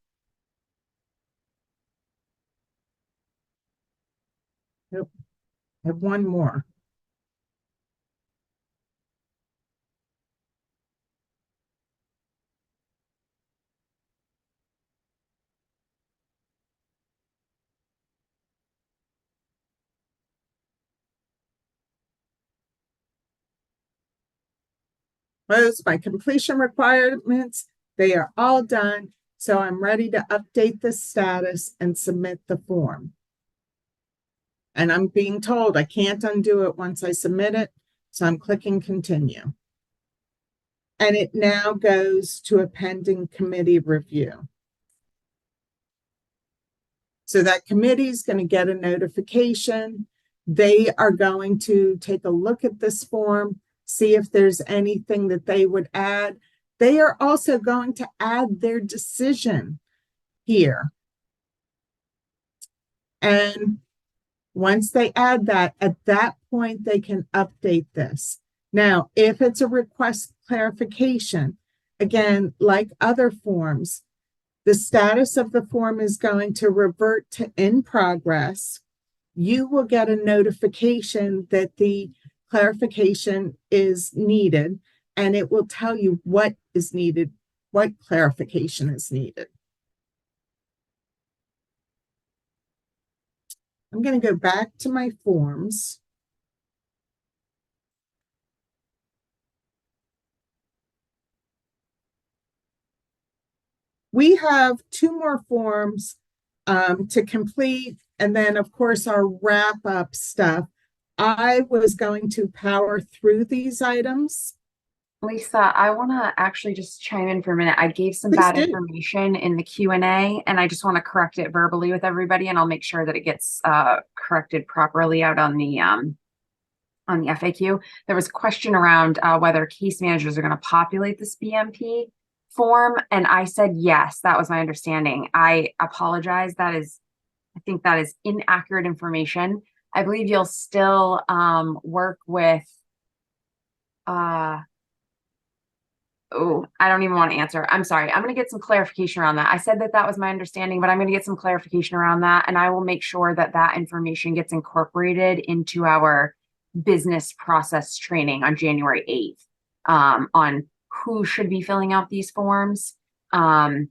Nope. I have one more. Those my completion requirements, they are all done. So I'm ready to update the status and submit the form. And I'm being told I can't undo it once I submit it. So I'm clicking continue. And it now goes to a pending committee review. So that committee is going to get a notification. They are going to take a look at this form, see if there's anything that they would add. They are also going to add their decision here. And once they add that, at that point, they can update this. Now, if it's a request clarification, again, like other forms, the status of the form is going to revert to in progress. You will get a notification that the clarification is needed, and it will tell you what is needed, what clarification is needed. I'm going to go back to my forms. We have two more forms to complete, and then, of course, our wrap-up stuff. I was going to power through these items. Lisa, I want to actually just chime in for a minute. I gave some Please bad do. information in the Q&A, and I just want to correct it verbally with everybody, and I'll make sure that it gets corrected properly out on the FAQ. There was a question around whether case managers are going to populate this BMP form, and I said yes, that was my understanding. I apologize. I think that is inaccurate information. I believe you'll still work with oh, I don't even want to answer. I'm sorry. I'm going to get some clarification around that. I said that was my understanding, but I'm going to get some clarification around that. And I will make sure that that information gets incorporated into our business process training on January 8th, on who should be filling out these forms, whether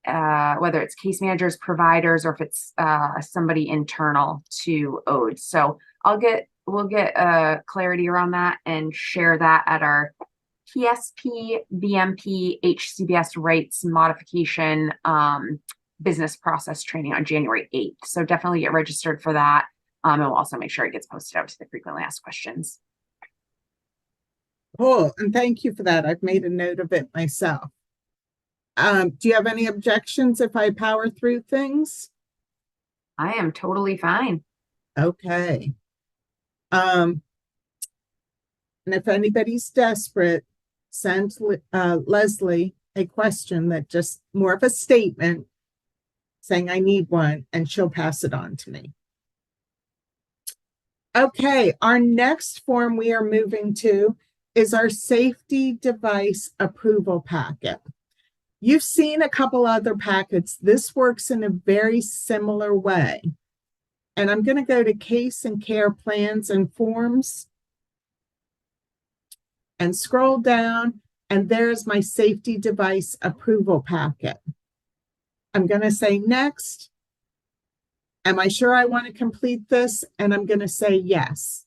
it's case managers, providers, or if it's somebody internal to ODE. So we'll get clarity around that and share that at our PSP, BMP, HCBS rights modification business process training on January 8th. So definitely get registered for that. And we'll also make sure it gets posted out to the frequently asked questions. Cool. And thank you for that. I've made a note of it myself. Do you have any objections if I power through things? I am totally fine. Okay. And if anybody's desperate, send Leslie a question that just more of a statement saying I need one, and she'll pass it on to me. Okay, our next form we are moving to is our safety device approval packet. You've seen a couple other packets. This works in a very similar way. And I'm going to go to case and care plans and forms and scroll down, and there's my safety device approval packet. I'm going to say next. Am I sure I want to complete this? And I'm going to say yes.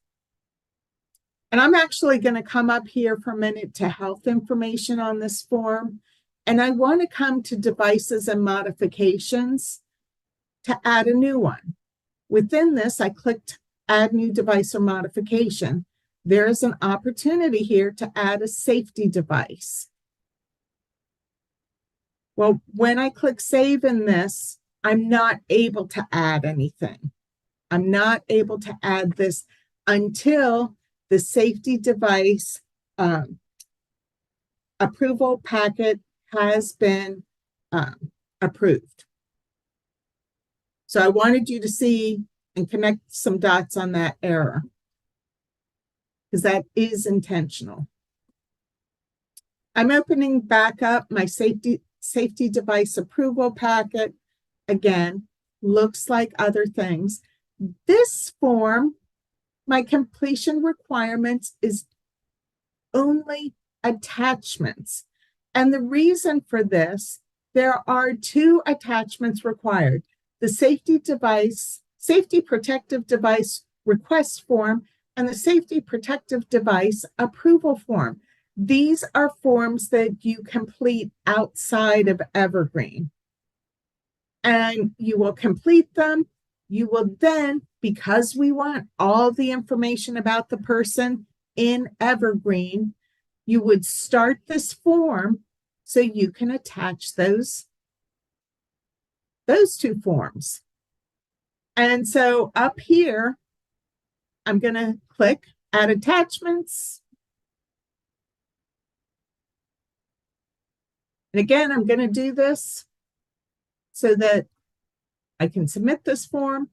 And I'm actually going to come up here for a minute to health information on this form. And I want to come to devices and modifications to add a new one. Within this, I clicked add new device or modification. There is an opportunity here to add a safety device. Well, when I click save in this, I'm not able to add anything. I'm not able to add this until the safety device approval packet has been approved. So I wanted you to see and connect some dots on that error, because that is intentional. I'm opening back up my safety device approval packet. Again, looks like other things. This form, my completion requirements is only attachments. And the reason for this, there are two attachments required: the safety protective device request form and the safety protective device approval form. These are forms that you complete outside of Evergreen. And you will complete them. You will then, because we want all the information about the person in Evergreen, you would start this form so you can attach those two forms. And so up here, I'm going to click Add Attachments. And again, I'm going to do this so that I can submit this form.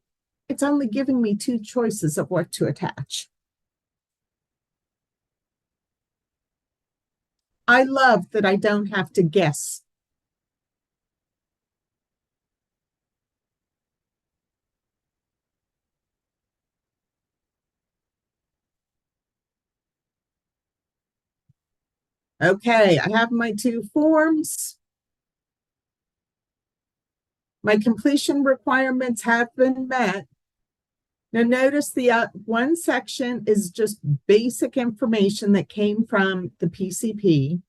It's only giving me two choices of what to attach. I love that I don't have to guess. Okay, I have my two forms. My completion requirements have been met. Now notice the one section is just basic information that came from the PCP.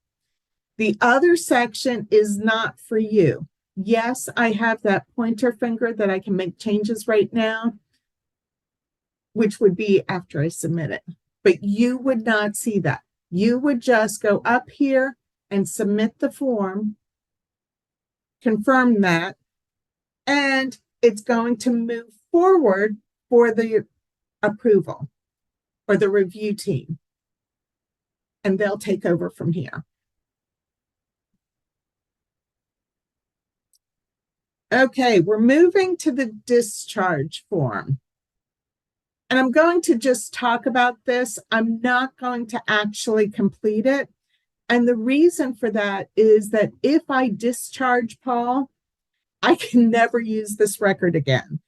The other section is not for you. Yes, I have that pointer finger that I can make changes right now, which would be after I submit it. But you would not see that. You would just go up here and submit the form, confirm that, and it's going to move forward for the approval or the review team. And they'll take over from here. Okay, we're moving to the discharge form. And I'm going to just talk about this. I'm not going to actually complete it. And the reason for that is that if I discharge Paul, I can never use this record again.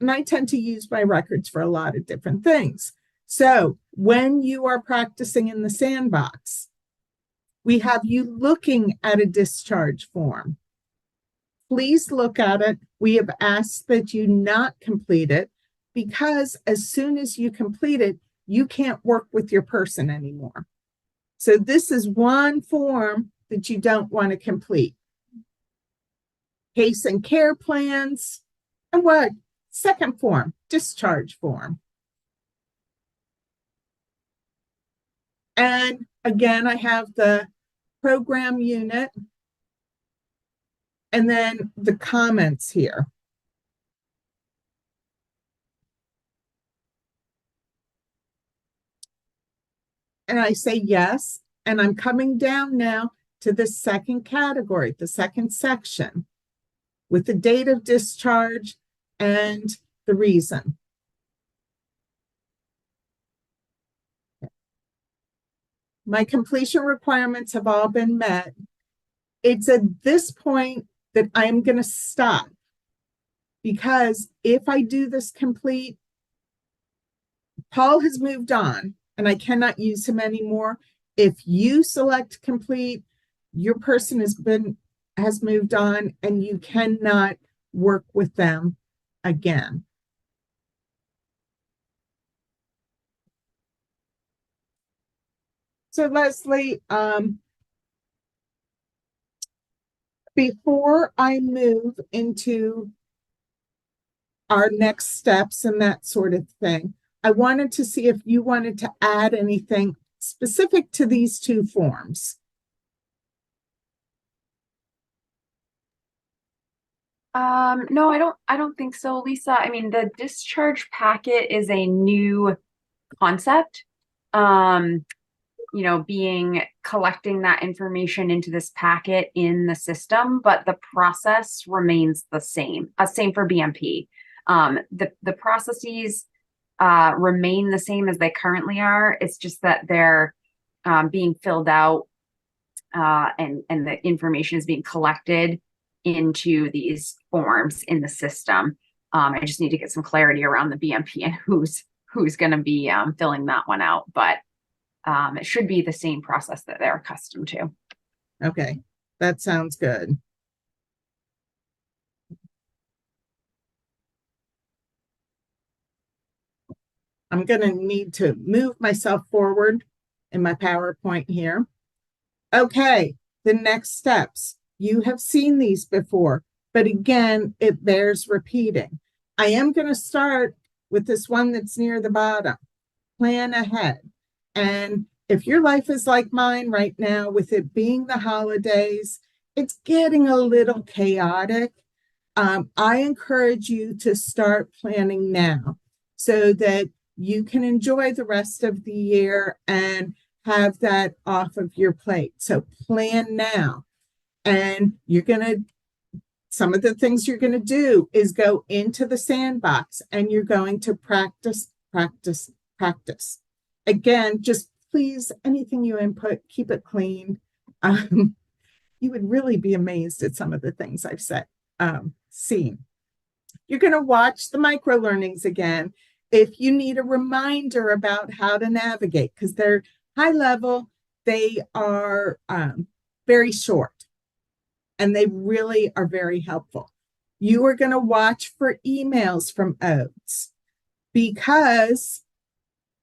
And I tend to use my records for a lot of different things. So when you are practicing in the sandbox, we have you looking at a discharge form. Please look at it. We have asked that you not complete it because as soon as you complete it, you can't work with your person anymore. So this is one form that you don't want to complete. Case and care plans. And what? Second form, discharge form. And again, I have the program unit and then the comments here. And I say yes. And I'm coming down now to the second category, the second section, with the date of discharge and the reason. My completion requirements have all been met. It's at this point that I'm going to stop because if I do this complete, Paul has moved on and I cannot use him anymore. If you select complete, your person has moved on and you cannot work with them again. So Leslie, before I move into our next steps and that sort of thing, I wanted to see if you wanted to add anything specific to these two forms. No, I don't think so, Lisa. I mean, the discharge packet is a new concept. Being collecting that information into this packet in the system, but the process remains the same. Same for BMP. The processes remain the same as they currently are. It's just that they're being filled out and the information is being collected into these forms in the system. I just need to get some clarity around the BMP and who's going to be filling that one out, but it should be the same process that they're accustomed to. Okay, that sounds good. I'm going to need to move myself forward in my PowerPoint here. Okay, the next steps. You have seen these before, but again, it bears repeating. I am going to start with this one that's near the bottom. Plan ahead. And if your life is like mine right now, with it being the holidays, it's getting a little chaotic. I encourage you to start planning now so that you can enjoy the rest of the year and have that off of your plate. So plan now. And some of the things you're going to do is go into the sandbox and you're going to practice, practice, practice. Again, just please, anything you input, keep it clean. Um, you would really be amazed at some of the things I've seen. You're going to watch the micro learnings again if you need a reminder about how to navigate, because they're high level, they are very short, and they really are very helpful. You are going to watch for emails from OATS because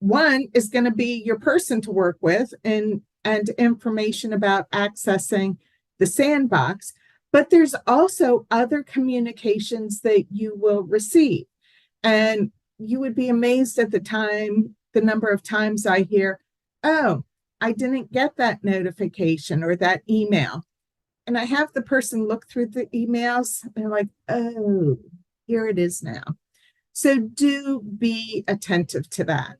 one is going to be your person to work with and information about accessing the sandbox, but there's also other communications that you will receive. And you would be amazed at the number of times I hear, oh, I didn't get that notification or that email. And I have the person look through the emails. They're like, oh, here it is now. So do be attentive to that.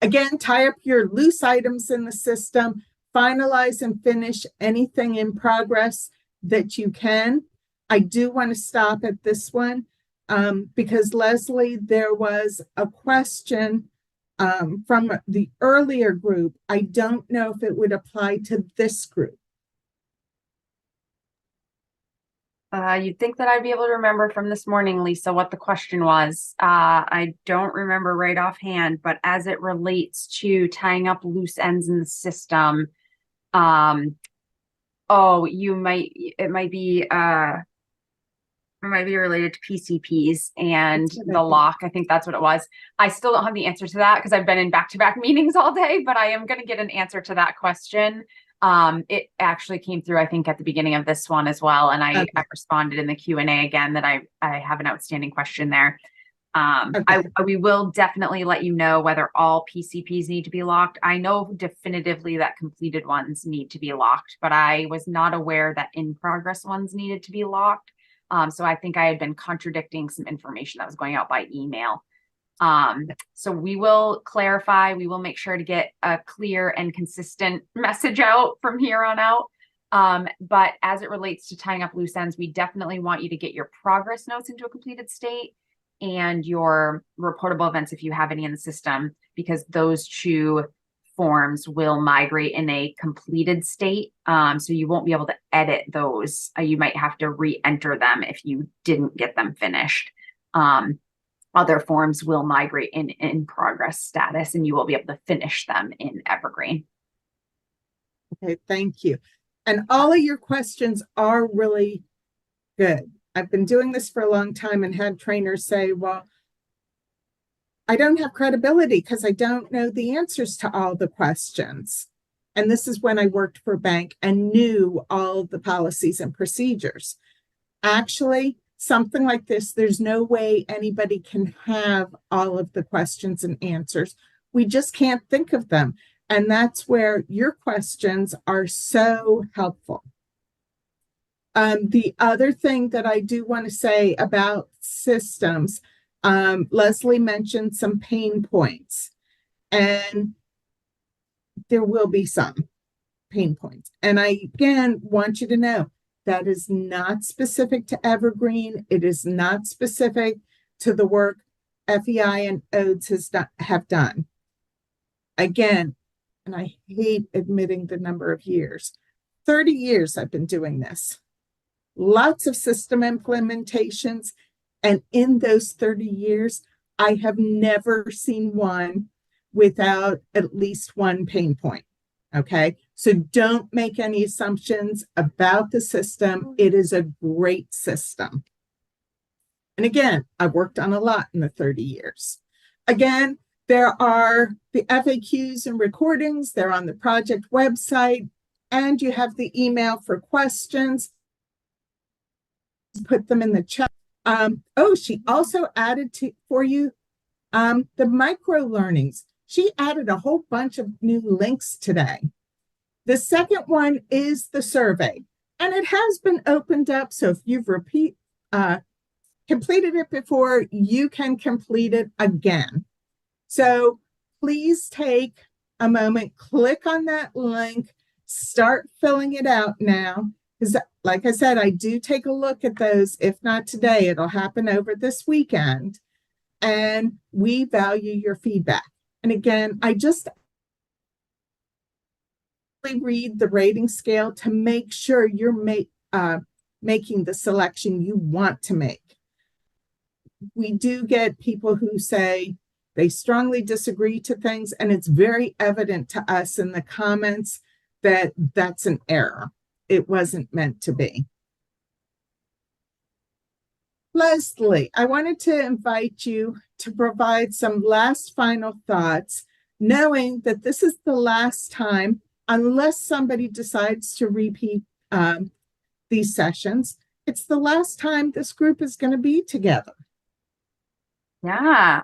Again, tie up your loose items in the system, finalize and finish anything in progress that you can. I do want to stop at this one because, Leslie, there was a question from the earlier group. I don't know if it would apply to this group. You'd think that I'd be able to remember from this morning, Lisa, what the question was. I don't remember right offhand, but as it relates to tying up loose ends in the system, it might be related to PCPs and the lock. I think that's what it was. I still don't have the answer to that because I've been in back-to-back meetings all day, but I am going to get an answer to that question. It actually came through, I think, at the beginning of this one as well. And I responded in the Q&A again that I have an outstanding question there. We will definitely let you know whether all PCPs need to be locked. I know definitively that completed ones need to be locked, but I was not aware that in-progress ones needed to be locked. So I think I had been contradicting some information that was going out by email. So we will clarify, we will make sure to get a clear and consistent message out from here on out. But as it relates to tying up loose ends, we definitely want you to get your progress notes into a completed state and your reportable events if you have any in the system, because those two forms will migrate in a completed state. So you won't be able to edit those. You might have to re-enter them if you didn't get them finished. Other forms will migrate in progress status, and you will be able to finish them in Evergreen. Okay, thank you. And all of your questions are really good. I've been doing this for a long time and had trainers say, well, I don't have credibility because I don't know the answers to all the questions. And this is when I worked for a bank and knew all the policies and procedures. Actually, something like this, there's no way anybody can have all of the questions and answers. We just can't think of them. And that's where your questions are so helpful. The other thing that I do want to say about systems, Leslie mentioned some pain points, and there will be some pain points. And I, again, want you to know that is not specific to Evergreen. It is not specific to the work FEI and OATS have done. Again, and I hate admitting the number of years, 30 years I've been doing this. Lots of system implementations. And in those 30 years, I have never seen one without at least one pain point. Okay, so don't make any assumptions about the system. It is a great system. And again, I've worked on a lot in the 30 years. Again, there are the FAQs and recordings. They're on the project website. And you have the email for questions. Put them in the chat. She also added for you the micro learnings. She added a whole bunch of new links today. The second one is the survey, and it has been opened up. So if you've completed it before, you can complete it again. So please take a moment, click on that link, start filling it out now. Because, like I said, I do take a look at those. If not today, it'll happen over this weekend. And we value your feedback. And again, I just read the rating scale to make sure you're making the selection you want to make. We do get people who say they strongly disagree to things, and it's very evident to us in the comments that that's an error. It wasn't meant to be. Leslie, I wanted to invite you to provide some last final thoughts, knowing that this is the last time, unless somebody decides to repeat these sessions, it's the last time this group is going to be together. Yeah.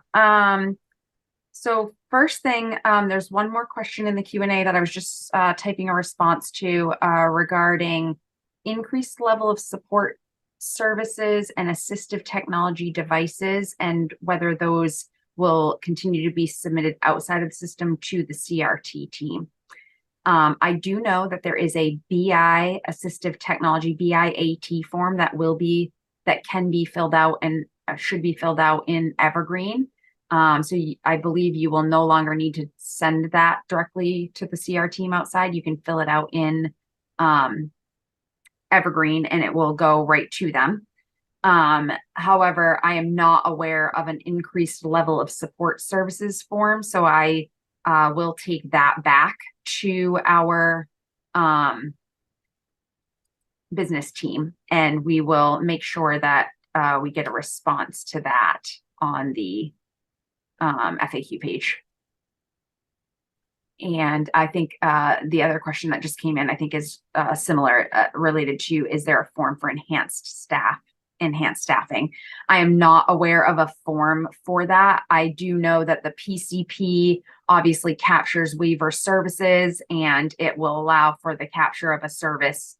So first thing, there's one more question in the Q&A that I was just typing a response to regarding increased level of support services and assistive technology devices, and whether those will continue to be submitted outside of the system to the CRT team. I do know that there is a BI assistive technology, BIAT form that can be filled out and should be filled out in Evergreen. So I believe you will no longer need to send that directly to the CR team outside. You can fill it out in Evergreen and it will go right to them. However, I am not aware of an increased level of support services form, so I will take that back to our business team, and we will make sure that we get a response to that on the FAQ page. And I think the other question that just came in, I think is similar, related to, is there a form for enhanced staffing? I am not aware of a form for that. I do know that the PCP obviously captures waiver services, and it will allow for the capture of a service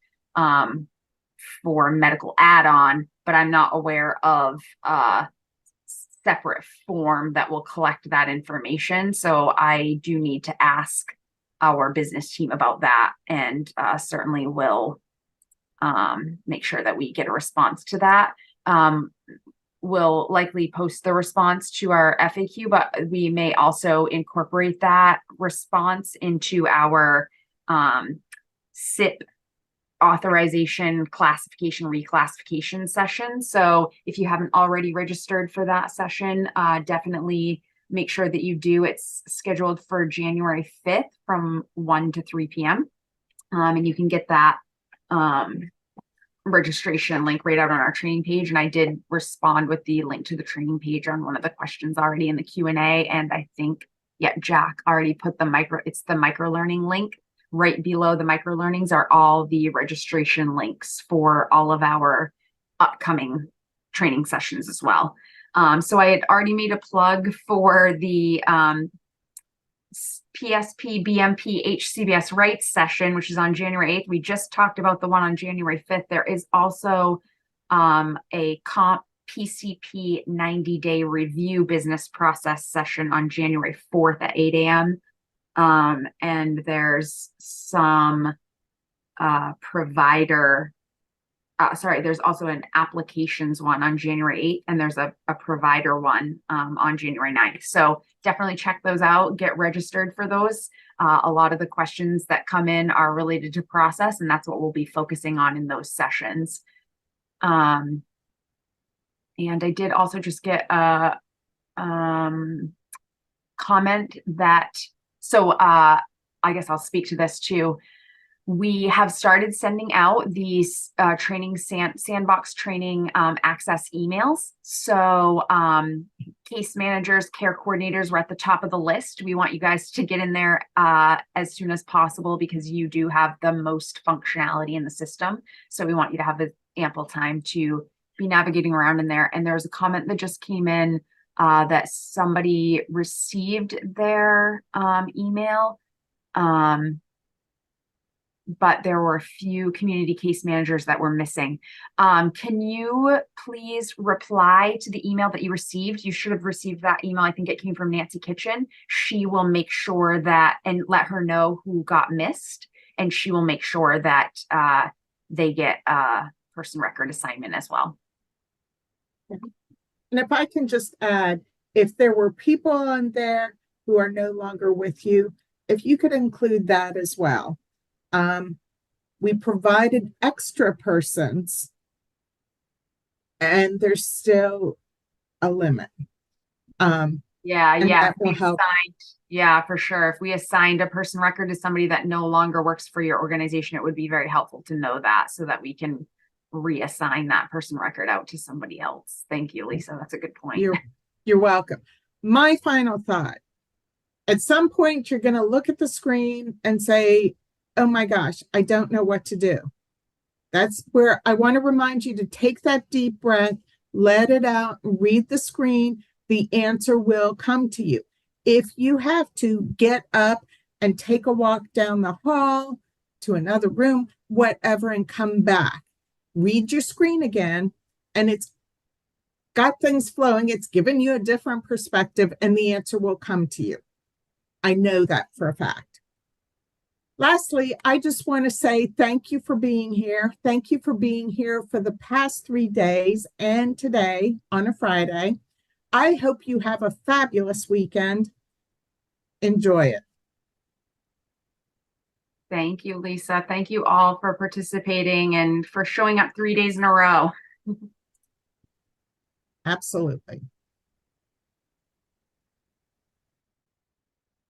for medical add-on, but I'm not aware of separate form that will collect that information. So I do need to ask our business team about that, and certainly will make sure that we get a response to that. We'll likely post the response to our FAQ, but we may also incorporate that response into our SIP authorization classification reclassification session. So if you haven't already registered for that session, definitely make sure that you do. It's scheduled for January 5th from 1 to 3 p.m. And you can get that registration link right out on our training page. And I did respond with the link to the training page on one of the questions already in the Q&A. And I think, yeah, Jack already put the micro learning link. Right below the micro learnings are all the registration links for all of our upcoming training sessions as well. So I had already made a plug for the PSP BMP HCBS rights session, which is on January 8th. We just talked about the one on January 5th. There is also a comp PCP 90-day review business process session on January 4th at 8 a.m. And there's some there's also an applications one on January 8th, and there's a provider one on January 9th. So definitely check those out, get registered for those. A lot of the questions that come in are related to process, and that's what we'll be focusing on in those sessions. And I did also just get a comment that, so I guess I'll speak to this too. We have started sending out these training sandbox training access emails. So case managers, care coordinators were at the top of the list. We want you guys to get in there as soon as possible because you do have the most functionality in the system. So we want you to have ample time to be navigating around in there. And there was a comment that just came in that somebody received their email, but there were a few community case managers that were missing. Can you please reply to the email that you received? You should have received that email. I think it came from Nancy Kitchen. She will make sure that, and let her know who got missed, and she will make sure that they get a person record assignment as well. And if I can just add, if there were people on there who are no longer with you, if you could include that as well. We provided extra persons, and there's still a limit. Yeah, That will help. Yeah, for sure. If we assigned a person record to somebody that no longer works for your organization, it would be very helpful to know that so that we can reassign that person record out to somebody else. Thank you, Lisa. That's a good point. You're welcome. My final thought. At some point, you're going to look at the screen and say, oh my gosh, I don't know what to do. That's where I want to remind you to take that deep breath, let it out, read the screen. The answer will come to you. If you have to get up and take a walk down the hall to another room, whatever, and come back, read your screen again, and it's got things flowing. It's given you a different perspective, and the answer will come to you. I know that for a fact. Lastly, I just want to say thank you for being here. Thank you for being here for the past 3 days and today on a Friday. I hope you have a fabulous weekend. Enjoy it. Thank you, Lisa. Thank you all for participating and for showing up 3 days in a row. Absolutely.